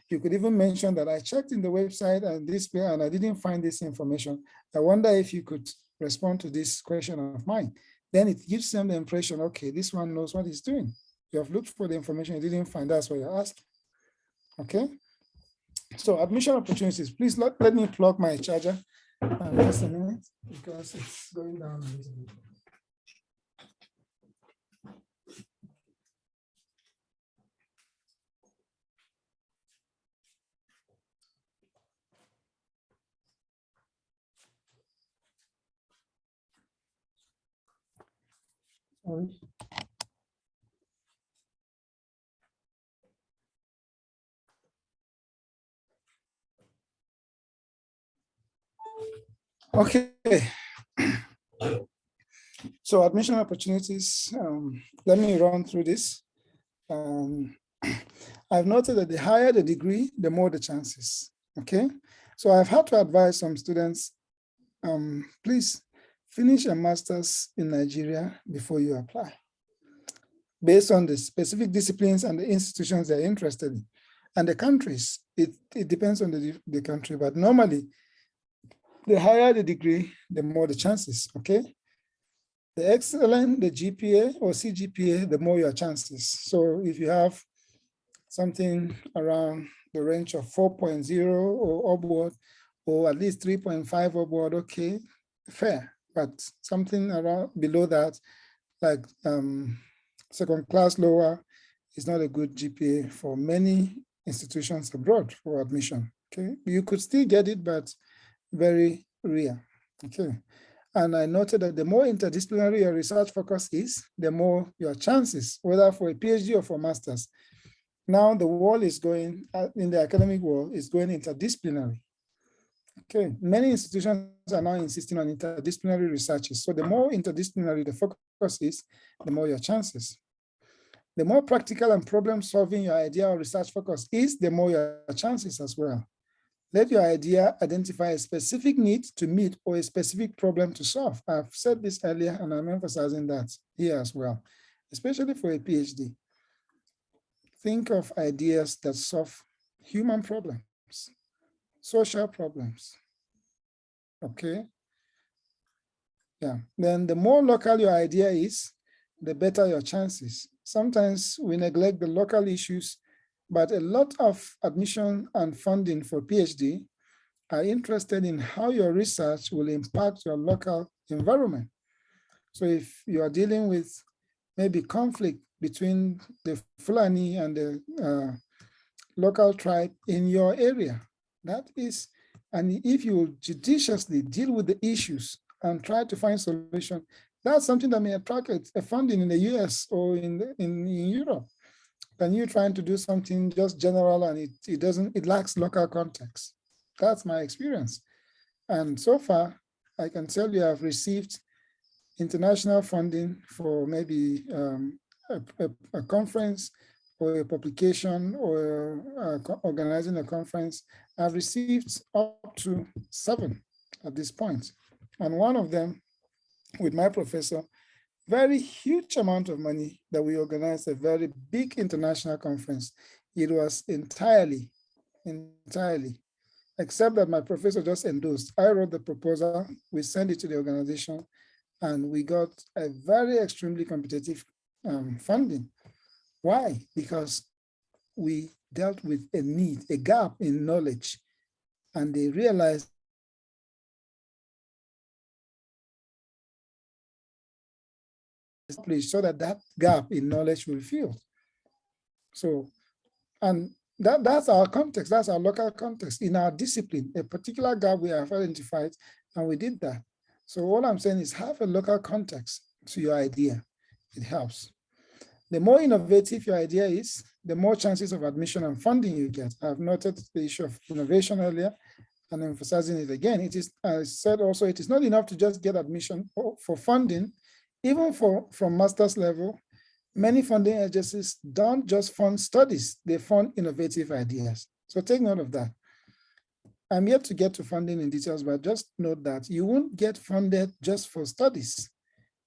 you could even mention that I checked in the website and this and I didn't find this information. I wonder if you could respond to this question of mine. Then it gives them the impression, okay, this one knows what he's doing. You have looked for the information, you didn't find, that's what you're asking. Okay. So admission opportunities, please let me plug my charger. Just a minute, because it's going down a little bit. Sorry. Okay. So admission opportunities, let me run through this. I've noted that the higher the degree, the more the chances, okay? So I've had to advise some students, please finish a master's in Nigeria before you apply, based on the specific disciplines and the institutions they're interested in. And the countries, it depends on the country, but normally, the higher the degree, the more the chances, okay? The excellent the GPA or CGPA, the more your chances. So if you have something around the range of 4.0 or upward, or at least 3.5 upward, okay, fair. But something around below that, like second class lower, is not a good GPA for many institutions abroad for admission, okay? You could still get it, but very rare, okay? And I noted that the more interdisciplinary your research focus is, the more your chances, whether for a PhD or for master's. Now the world is going, in the academic world, is going interdisciplinary. Okay, many institutions are now insisting on interdisciplinary researches. So the more interdisciplinary the focus is, the more your chances. The more practical and problem-solving your idea or research focus is, the more your chances as well. Let your idea identify a specific need to meet or a specific problem to solve. I've said this earlier and I'm emphasizing that here as well, especially for a PhD. Think of ideas that solve human problems, social problems, okay? Yeah, then the more local your idea is, the better your chances. Sometimes we neglect the local issues, but a lot of admission and funding for PhD are interested in how your research will impact your local environment. So if you are dealing with maybe conflict between the Fulani and the local tribe in your area, that is, and if you will judiciously deal with the issues and try to find solution, that's something that may attract a funding in the US or in Europe. Than you trying to do something just general and it lacks local context. That's my experience. And so far, I can tell you I've received international funding for maybe a conference or a publication or organizing a conference. I've received up to 7 at this point. And one of them, with my professor, very huge amount of money that we organized a very big international conference. It was entirely, except that my professor just endorsed. I wrote the proposal, we sent it to the organization, and we got a very extremely competitive funding. Why? Because we dealt with a need, a gap in knowledge, and they realized so that gap in knowledge will be filled. So, and that's our context, that's our local context. In our discipline, a particular gap we have identified, and we did that. So all I'm saying is have a local context to your idea. It helps. The more innovative your idea is, the more chances of admission and funding you get. I've noted the issue of innovation earlier and emphasizing it again. It is, I said also, it is not enough to just get admission for funding, even from master's level. many funding agencies don't just fund studies, they fund innovative ideas. So take note of that. I'm yet to get to funding in details, but just note that you won't get funded just for studies.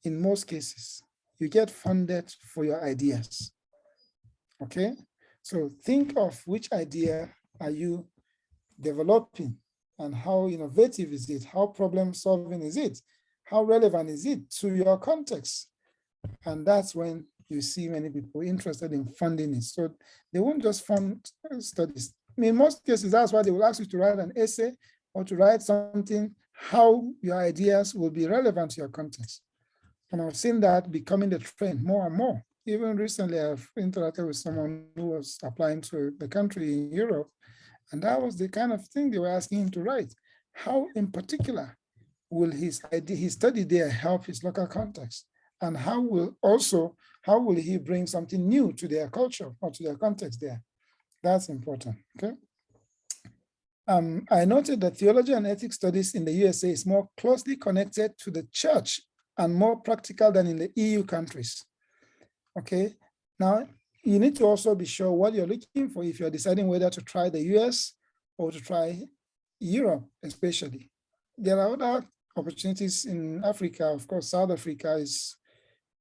In most cases, you get funded for your ideas. Okay, so think of which idea are you developing and how innovative is it? How problem solving is it? How relevant is it to your context? And that's when you see many people interested in funding it. So they won't just fund studies. In most cases, that's why they will ask you to write an essay or to write something, how your ideas will be relevant to your context. And I've seen that becoming the trend more and more. Even recently, I've interacted with someone who was applying to the country in Europe, and that was the kind of thing they were asking him to write. How, in particular, will his study there help his local context? And how will he bring something new to their culture or to their context there? That's important, okay? I noted that theology and ethics studies in the USA is more closely connected to the church and more practical than in the EU countries, okay? Now, you need to also be sure what you're looking for if you're deciding whether to try the US or to try Europe, especially. There are other opportunities in Africa. Of course, South Africa is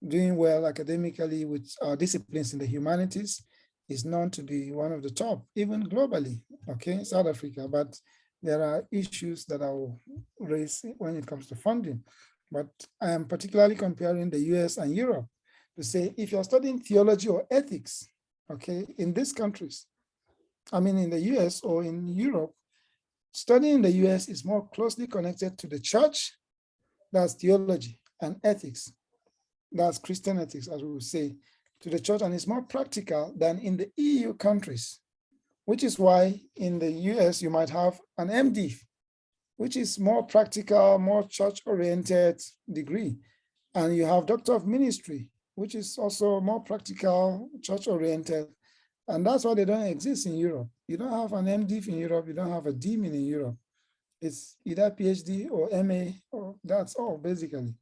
doing well academically with disciplines in the humanities, is known to be one of the top, even globally, okay, South Africa. But there are issues that I will raise when it comes to funding. But I am particularly comparing the US and Europe to say, if you're studying theology or ethics, okay, in these countries, I mean, in the US or in Europe, studying in the US is more closely connected to the church, that's theology, and ethics, that's Christian ethics, as we would say, to the church, and it's more practical than in the EU countries, which is why in the US you might have an MD, which is more practical, more church-oriented degree. And you have Doctor of Ministry, which is also more practical, church-oriented. And that's why they don't exist in Europe. You don't have an MD in Europe, you don't have a DMin in Europe. It's either PhD or MA, or that's all basically,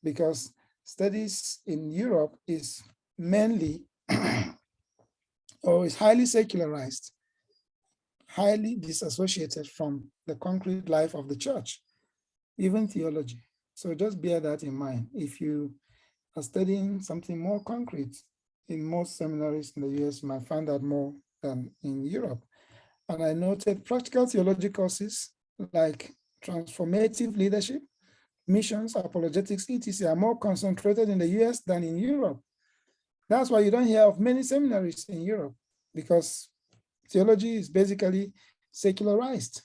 because studies in Europe is mainly or is highly secularized, highly disassociated from the concrete life of the church, even theology. So just bear that in mind. If you are studying something more concrete, in most seminaries in the US, you might find that more than in Europe. And I noted practical theology courses like transformative leadership, missions, apologetics, etc. are more concentrated in the US than in Europe. That's why you don't hear of many seminaries in Europe, because theology is basically secularized.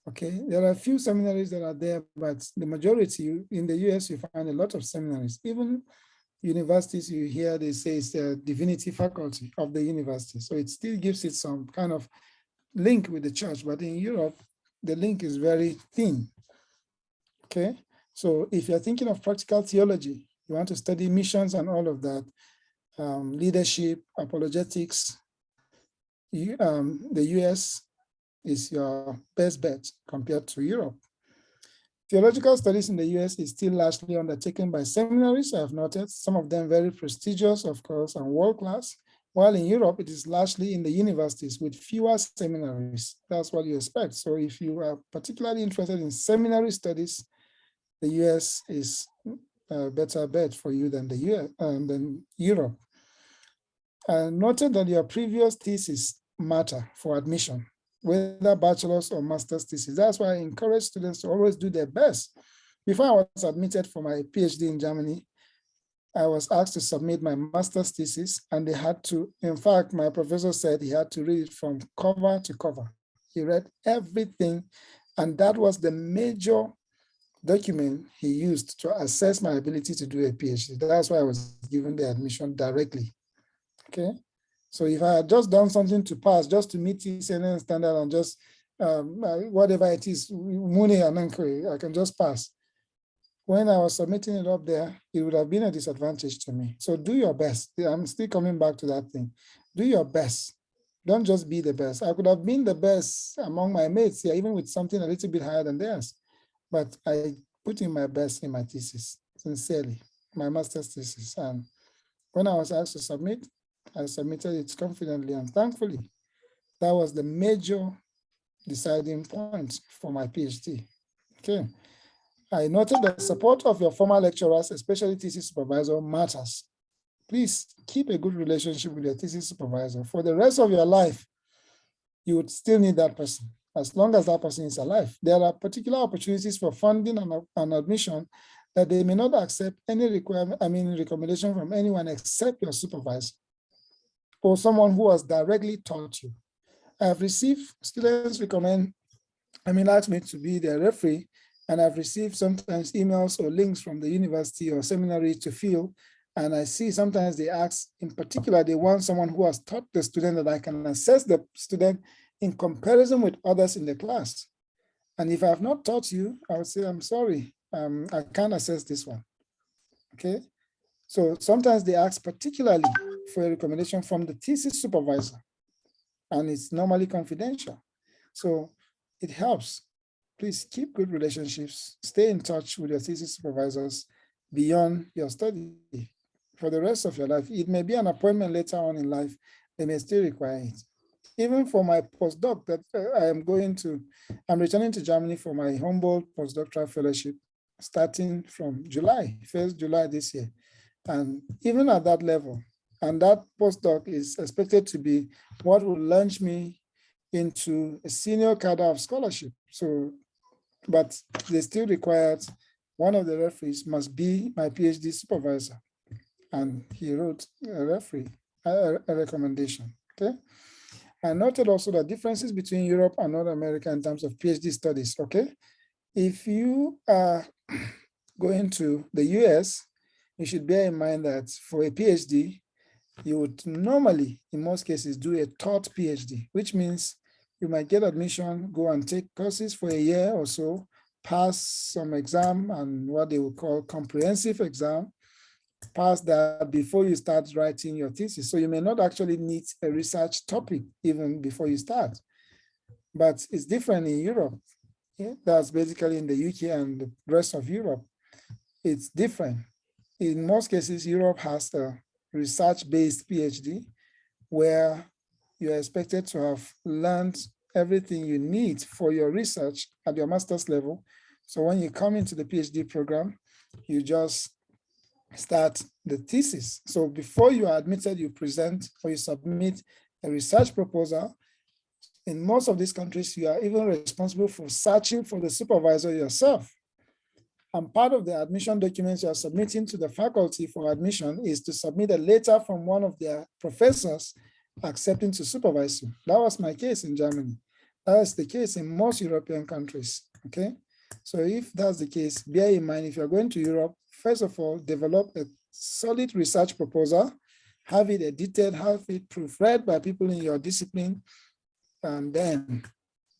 Okay, there are a few seminaries that are there, but the majority in the US, you find a lot of seminaries. Even universities, you hear they say it's the divinity faculty of the university. So it still gives it some kind of link with the church, but in Europe, the link is very thin. Okay, so if you're thinking of practical theology, you want to study missions and all of that, leadership, apologetics, the US is your best bet compared to Europe. Theological studies in the US is still largely undertaken by seminaries, I have noted, some of them very prestigious, of course, and world-class, while in Europe, it is largely in the universities with fewer seminaries. That's what you expect. So if you are particularly interested in seminary studies, the US is a better bet for you than than Europe. I noted that your previous thesis matter for admission, whether bachelor's or master's thesis. That's why I encourage students to always do their best. Before I was admitted for my PhD in Germany, I was asked to submit my master's thesis, and they had to, in fact, my professor said he had to read it from cover to cover. He read everything, and that was the major document he used to assess my ability to do a PhD. That's why I was given the admission directly. Okay, so if I had just done something to pass, just to meet CNN standard and just whatever it is, Muni and Ankara, I can just pass. When I was submitting it up there, it would have been a disadvantage to me. So do your best. I'm still coming back to that thing. Do your best. Don't just be the best. I could have been the best among my mates here, even with something a little bit higher than theirs. But I put in my best in my thesis, sincerely, my master's thesis. And When I was asked to submit, I submitted it confidently and thankfully. That was the major deciding point for my PhD. Okay. I noted the support of your former lecturers, especially thesis supervisor, matters. Please keep a good relationship with your thesis supervisor. For the rest of your life, you would still need that person as long as that person is alive. There are particular opportunities for funding and admission that they may not accept any recommendation from anyone except your supervisor or someone who has directly taught you. I've received students ask me to be their referee, and I've received sometimes emails or links from the university or seminary to fill. And I see sometimes they ask, in particular, they want someone who has taught the student that I can assess the student in comparison with others in the class. And if I have not taught you, I would say, I'm sorry, I can't assess this one. Okay. So sometimes they ask particularly for a recommendation from the thesis supervisor, and it's normally confidential. So it helps. Please keep good relationships, stay in touch with your thesis supervisors beyond your study for the rest of your life. It may be an appointment later on in life, they may still require it. Even for my postdoc that I'm returning to Germany for my Humboldt postdoctoral fellowship starting from July, 1st July this year. And even at that level, and that postdoc is expected to be what will launch me into a senior cadre of scholarship. So, but they still required one of the referees must be my PhD supervisor. And he wrote a recommendation, okay? I noted also the differences between Europe and North America in terms of PhD studies, okay? If you are going to the US, you should bear in mind that for a PhD, you would normally, in most cases, do a taught PhD, which means you might get admission, go and take courses for a year or so, pass some exam and what they would call comprehensive exam, pass that before you start writing your thesis. So you may not actually need a research topic even before you start. But it's different in Europe. Yeah? That's basically in the UK and the rest of Europe. It's different. In most cases, Europe has a research-based PhD where you're expected to have learned everything you need for your research at your master's level. So when you come into the PhD program, you just start the thesis. So before you are admitted, you present or you submit a research proposal. In most of these countries, you are even responsible for searching for the supervisor yourself. And part of the admission documents you are submitting to the faculty for admission is to submit a letter from one of their professors accepting to supervise you. That was my case in Germany. That is the case in most European countries, okay? So if that's the case, bear in mind, if you're going to Europe, first of all, develop a solid research proposal, have it edited, have it proofread by people in your discipline, and then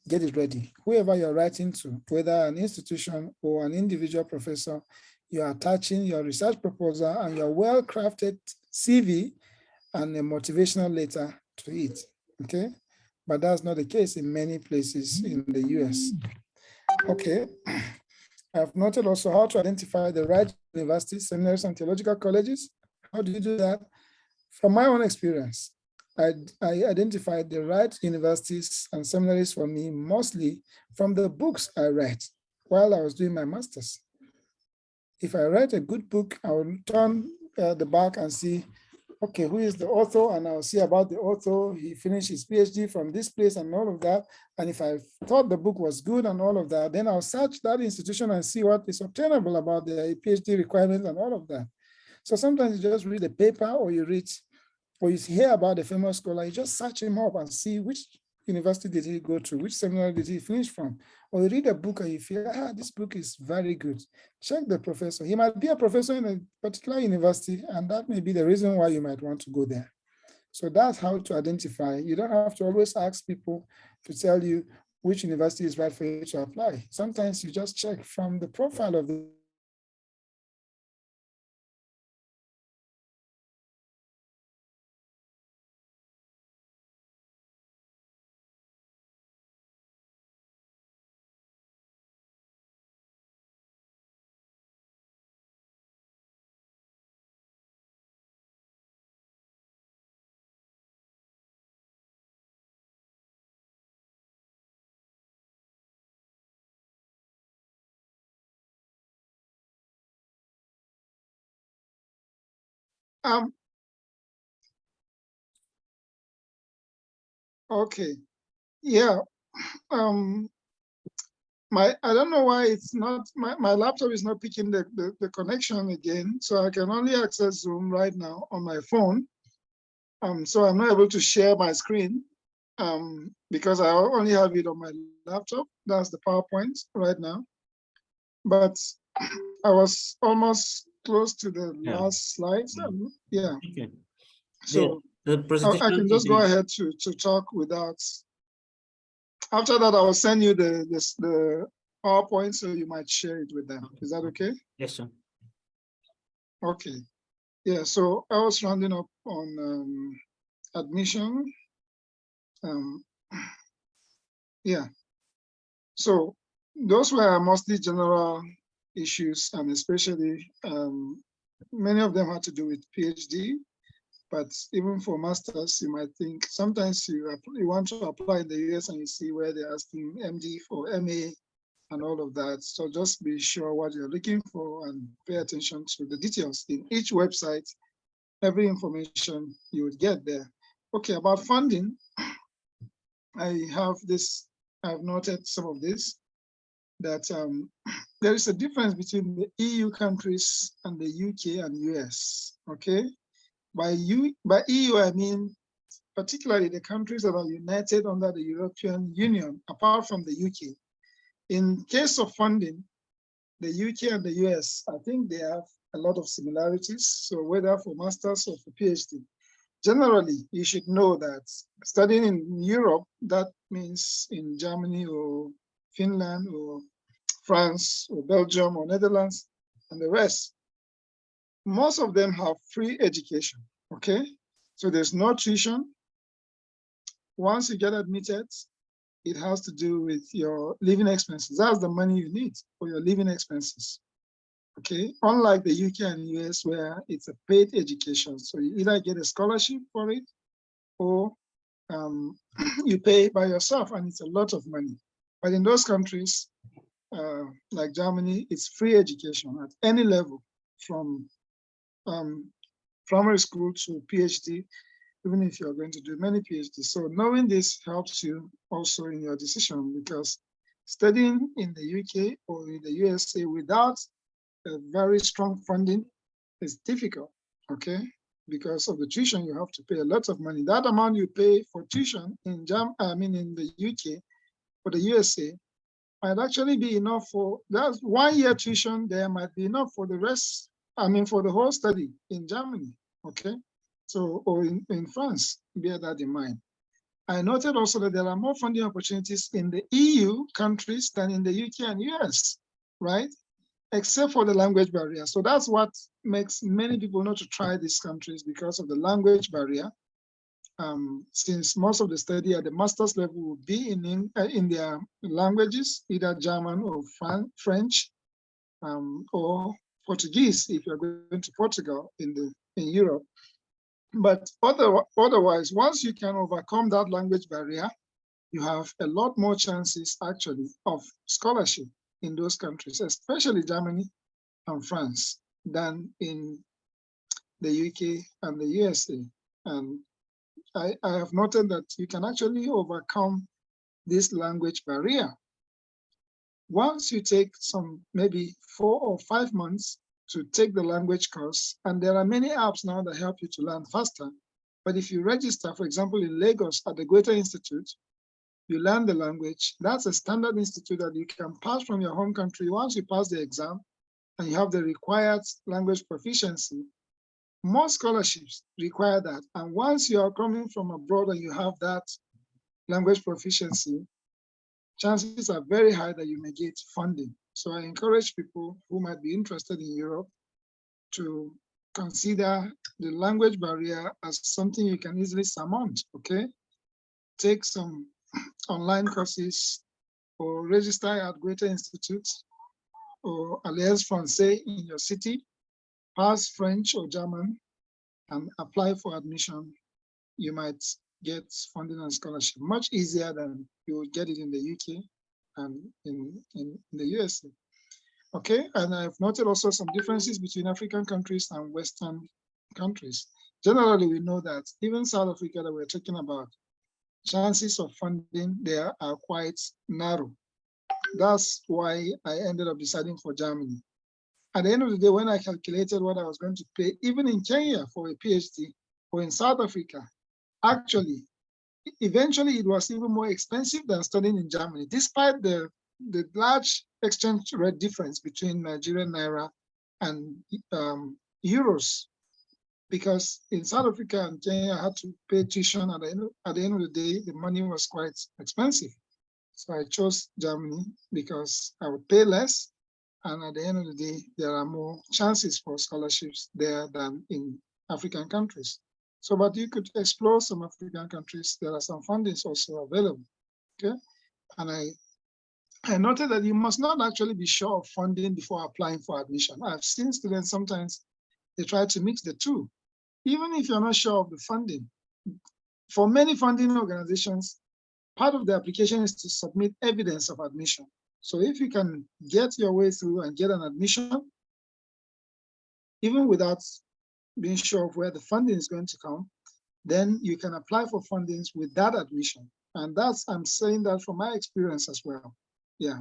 get it ready. Whoever you're writing to, whether an institution or an individual professor, you're attaching your research proposal and your well-crafted CV and a motivational letter to it, okay? But that's not the case in many places in the US. Okay, I've noted also how to identify the right universities, seminaries, and theological colleges. How do you do that? From my own experience, I identified the right universities and seminaries for me mostly from the books I read while I was doing my master's. If I read a good book, I will turn the back and see, okay, who is the author? And I'll see about the author. He finished his PhD from this place and all of that. And if I thought the book was good and all of that, then I'll search that institution and see what is obtainable about the PhD requirements and all of that. So sometimes you just read a paper or you hear about a famous scholar, you just search him up and see which university did he go to, which seminary did he finish from, or you read a book and you feel, this book is very good. Check the professor. He might be a professor in a particular university, and that may be the reason why you might want to go there. So that's how to identify. You don't have to always ask people to tell you which university is right for you to apply. Sometimes you just check from the profile of the Okay. Yeah. I don't know why it's not, my laptop is not picking the connection again. So I can only access Zoom right now on my phone. So I'm not able to share my screen because I only have it on my laptop. That's the PowerPoint right now. But I was almost close to the last slides. Yeah. Okay. So the presentation I can just go ahead to talk without. After that, I will send you the PowerPoint so you might share it with them. Is that okay? Yes, sir. Okay. Yeah. So I was rounding up on admission. Yeah. So those were mostly general issues, and especially many of them had to do with PhD. But even for masters, you might think sometimes you want to apply in the US and you see where they're asking MD for MA and all of that. So just be sure what you're looking for and pay attention to the details in each website, every information you would get there. Okay, about funding, I've noted some of this, that there is a difference between the EU countries and the UK and US, okay? By EU, I mean particularly the countries that are united under the European Union, apart from the UK. In case of funding, the UK and the US, I think they have a lot of similarities. So whether for masters or for PhD, generally, you should know that studying in Europe, that means in Germany or Finland or France or Belgium or Netherlands and the rest, most of them have free education, okay? So there's no tuition. Once you get admitted, it has to do with your living expenses. That's the money you need for your living expenses, okay? Unlike the UK and US where it's a paid education. So you either get a scholarship for it or you pay by yourself, and it's a lot of money. But in those countries, like Germany, it's free education at any level, from primary school to PhD, even if you're going to do many PhDs. So knowing this helps you also in your decision, because studying in the UK or in the USA without a very strong funding is difficult, okay? Because of the tuition, you have to pay a lot of money. That amount you pay for tuition in in the UK or the USA might actually be enough for that 1 year tuition. There might be enough for the rest, for the whole study in Germany, okay? So, or in France, bear that in mind. I noted also that there are more funding opportunities in the EU countries than in the UK and US, right? Except for the language barrier. So that's what makes many people not to try these countries, because of the language barrier. Since most of the study at the master's level will be in their languages, either German or French, or Portuguese if you're going to Portugal in Europe. But otherwise, once you can overcome that language barrier, you have a lot more chances actually of scholarship in those countries, especially Germany and France, than in the UK and the USA. And I have noted that you can actually overcome this language barrier. Once you take maybe 4 or 5 months to take the language course, and there are many apps now that help you to learn faster. But if you register, for example, in Lagos at the Goethe Institute, you learn the language. That's a standard institute that you can pass from your home country. Once you pass the exam and you have the required language proficiency, most scholarships require that. And once you are coming from abroad and you have that language proficiency, chances are very high that you may get funding. So I encourage people who might be interested in Europe to consider the language barrier as something you can easily surmount, okay? Take some online courses or register at Goethe Institute or Alliance Française in your city, pass French or German, and apply for admission. You might get funding and scholarship much easier than you would get it in the UK and in the USA. Okay, and I've noted also some differences between African countries and Western countries. Generally, we know that even South Africa that we're talking about, chances of funding there are quite narrow. That's why I ended up deciding for Germany. At the end of the day, when I calculated what I was going to pay, even in Kenya for a PhD or in South Africa, actually, eventually it was even more expensive than studying in Germany, despite the large exchange rate difference between Nigerian Naira and euros. Because in South Africa and Kenya, I had to pay tuition. At the end of the day, the money was quite expensive. So I chose Germany because I would pay less. And at the end of the day, there are more chances for scholarships there than in African countries. So, but you could explore some African countries. There are some fundings also available, okay? And I noted that you must not actually be sure of funding before applying for admission. I've seen students sometimes, they try to mix the two. Even if you're not sure of the funding, for many funding organizations, part of the application is to submit evidence of admission. So if you can get your way through and get an admission, even without being sure of where the funding is going to come, then you can apply for fundings with that admission. And I'm saying that from my experience as well. Yeah.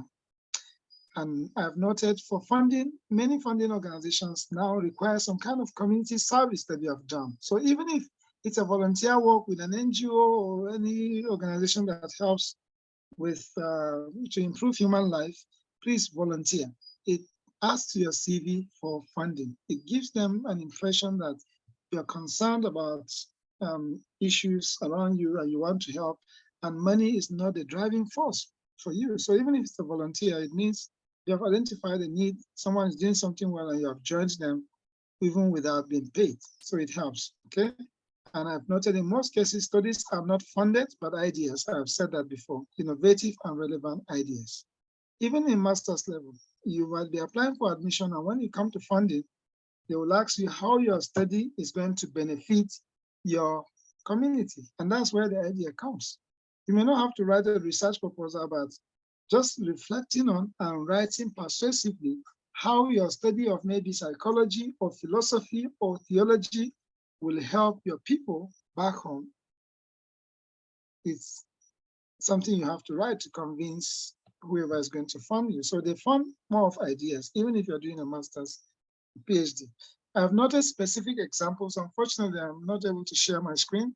And I've noted for funding, many funding organizations now require some kind of community service that you have done. So even if it's a volunteer work with an NGO or any organization that helps with to improve human life, please volunteer. It adds to your CV for funding. It gives them an impression that you're concerned about issues around you and you want to help, and money is not the driving force for you. So even if it's a volunteer, it means you have identified a need, someone is doing something well, and you have joined them even without being paid. So it helps, okay? And I've noted in most cases, studies are not funded, but ideas. I've said that before, innovative and relevant ideas. Even in master's level, you might be applying for admission, and when you come to funding, they will ask you how your study is going to benefit your community. And that's where the idea comes. You may not have to write a research proposal, but just reflecting on and writing persuasively how your study of maybe psychology or philosophy or theology will help your people back home. It's something you have to write to convince whoever is going to fund you. So they fund more of ideas, even if you're doing a master's, PhD. I've noticed specific examples. Unfortunately, I'm not able to share my screen.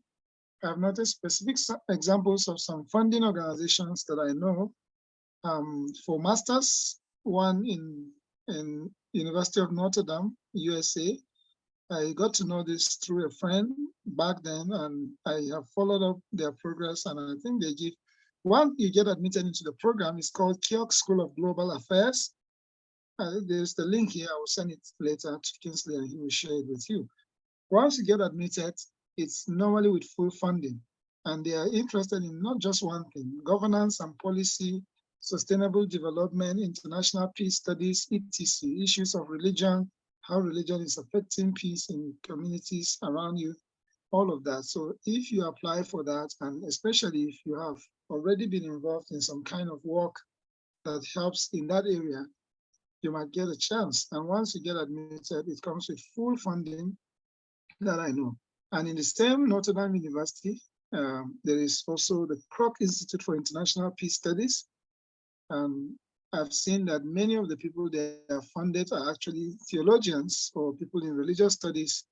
I've noticed specific examples of some funding organizations that I know for masters, one in University of Notre Dame, USA. I got to know this through a friend back then, and I have followed up their progress, and I think they give, once you get admitted into the program, it's called Keok School of Global Affairs. There's the link here. I will send it later to Kingsley and he will share it with you. Once you get admitted, it's normally with full funding, and they are interested in not just one thing: governance and policy, sustainable development, international peace studies, etc., issues of religion, how religion is affecting peace in communities around you, all of that. So if you apply for that, and especially if you have already been involved in some kind of work that helps in that area, you might get a chance. And once you get admitted, it comes with full funding that I know. And in the same Notre Dame University, there is also the Kroc Institute for International Peace Studies. I've seen that many of the people they are funded are actually theologians or people in religious studies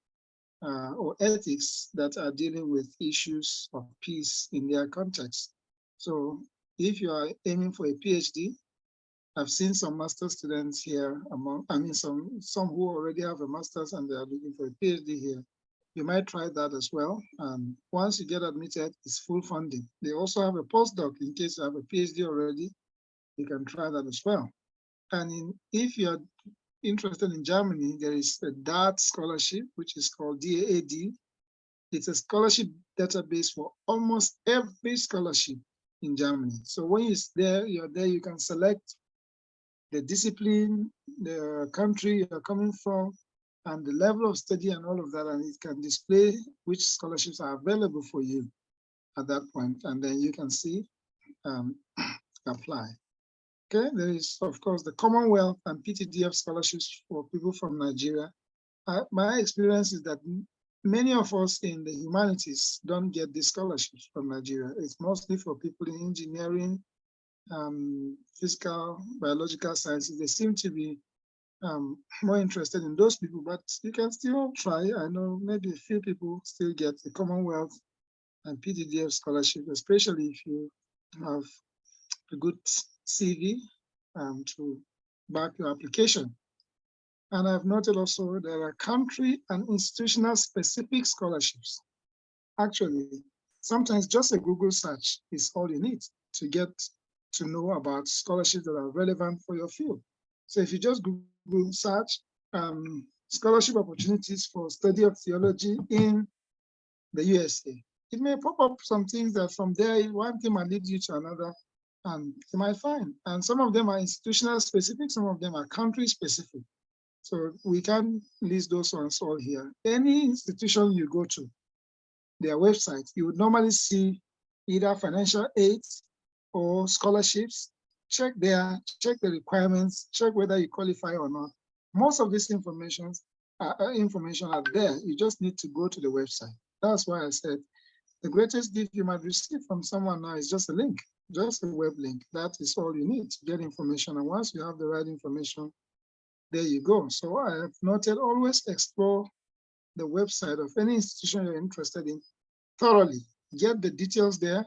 or ethics that are dealing with issues of peace in their context. So if you are aiming for a PhD, I've seen some master's students here some who already have a master's and they are looking for a PhD here. You might try that as well. And once you get admitted, it's full funding. They also have a postdoc in case you have a PhD already. You can try that as well. And if you're interested in Germany, there is a DAAD scholarship, which is called DAAD. It's a scholarship database for almost every scholarship in Germany. So when you're there, you can select the discipline, the country you're coming from, and the level of study and all of that, and it can display which scholarships are available for you at that point, and then you can see apply. Okay, there is, of course, the Commonwealth and PTDF scholarships for people from Nigeria. My experience is that many of us in the humanities don't get these scholarships from Nigeria. It's mostly for people in engineering, physical, biological sciences. They seem to be more interested in those people, but you can still try. I know maybe a few people still get the Commonwealth and PTDF scholarship, especially if you have a good CV to back your application. And I've noted also there are country and institutional specific scholarships. Actually, sometimes just a Google search is all you need to get to know about scholarships that are relevant for your field. So if you just Google search scholarship opportunities for study of theology in the USA, it may pop up some things that from there, one thing might lead you to another, and you might find. And some of them are institutional specific, some of them are country specific. So we can list those ones all here. Any institution you go to, their website, you would normally see either financial aid or scholarships. Check there, check the requirements, check whether you qualify or not. Most of this information are there. You just need to go to the website. That's why I said the greatest gift you might receive from someone now is just a link, just a web link. That is all you need to get information. And once you have the right information, there you go. So I have noted, always explore the website of any institution you're interested in thoroughly. Get the details there.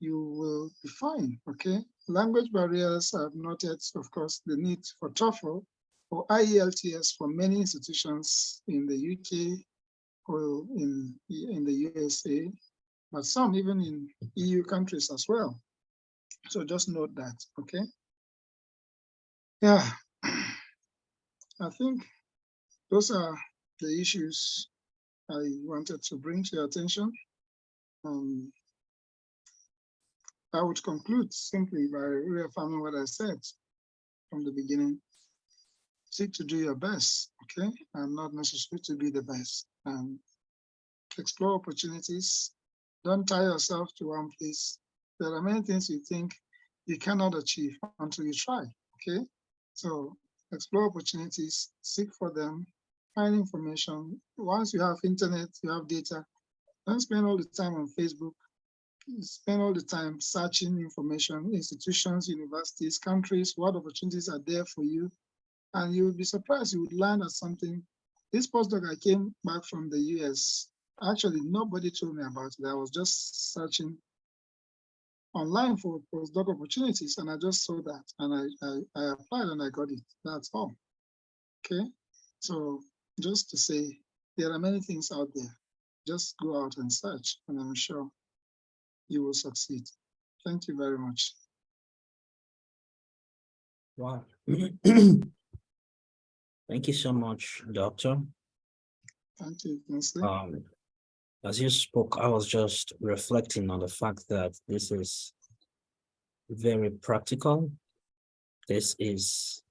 You will be fine, okay? Language barriers, I've noted, of course, the need for TOEFL or IELTS for many institutions in the UK or in the USA, but some even in EU countries as well. So just note that, okay? Yeah, I think those are the issues I wanted to bring to your attention. I would conclude simply by reaffirming what I said from the beginning. Seek to do your best, okay? And not necessarily to be the best. And explore opportunities. Don't tie yourself to one place. There are many things you think you cannot achieve until you try, okay? So explore opportunities, seek for them, find information. Once you have internet, you have data, don't spend all the time on Facebook. Spend all the time searching information, institutions, universities, countries, what opportunities are there for you. And you would be surprised, you would learn at something. This postdoc, I came back from the US. Actually, nobody told me about it. I was just searching online for postdoc opportunities, and I just saw that, and I applied and I got it. That's all, okay? So just to say, there are many things out there. Just go out and search, and I'm sure you will succeed. Thank you very much. Wow. Thank you so much, Doctor. Thank you, Mr. As you spoke, I was just reflecting on the fact that this is very practical. This is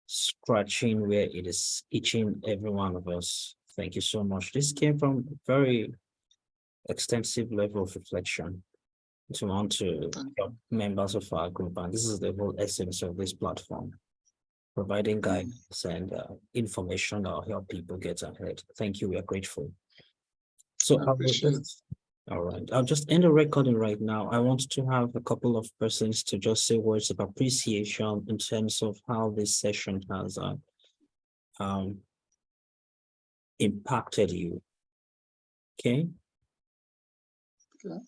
scratching where it is itching every one of us. Thank you so much. This came from a very extensive level of reflection to want to help members of our group. And this is the whole essence of this platform, providing guidance and information that will help people get ahead. Thank you. We are grateful. So all right, I'll just end the recording right now. I want to have a couple of persons to just say words of appreciation in terms of how this session has impacted you. Okay. Okay.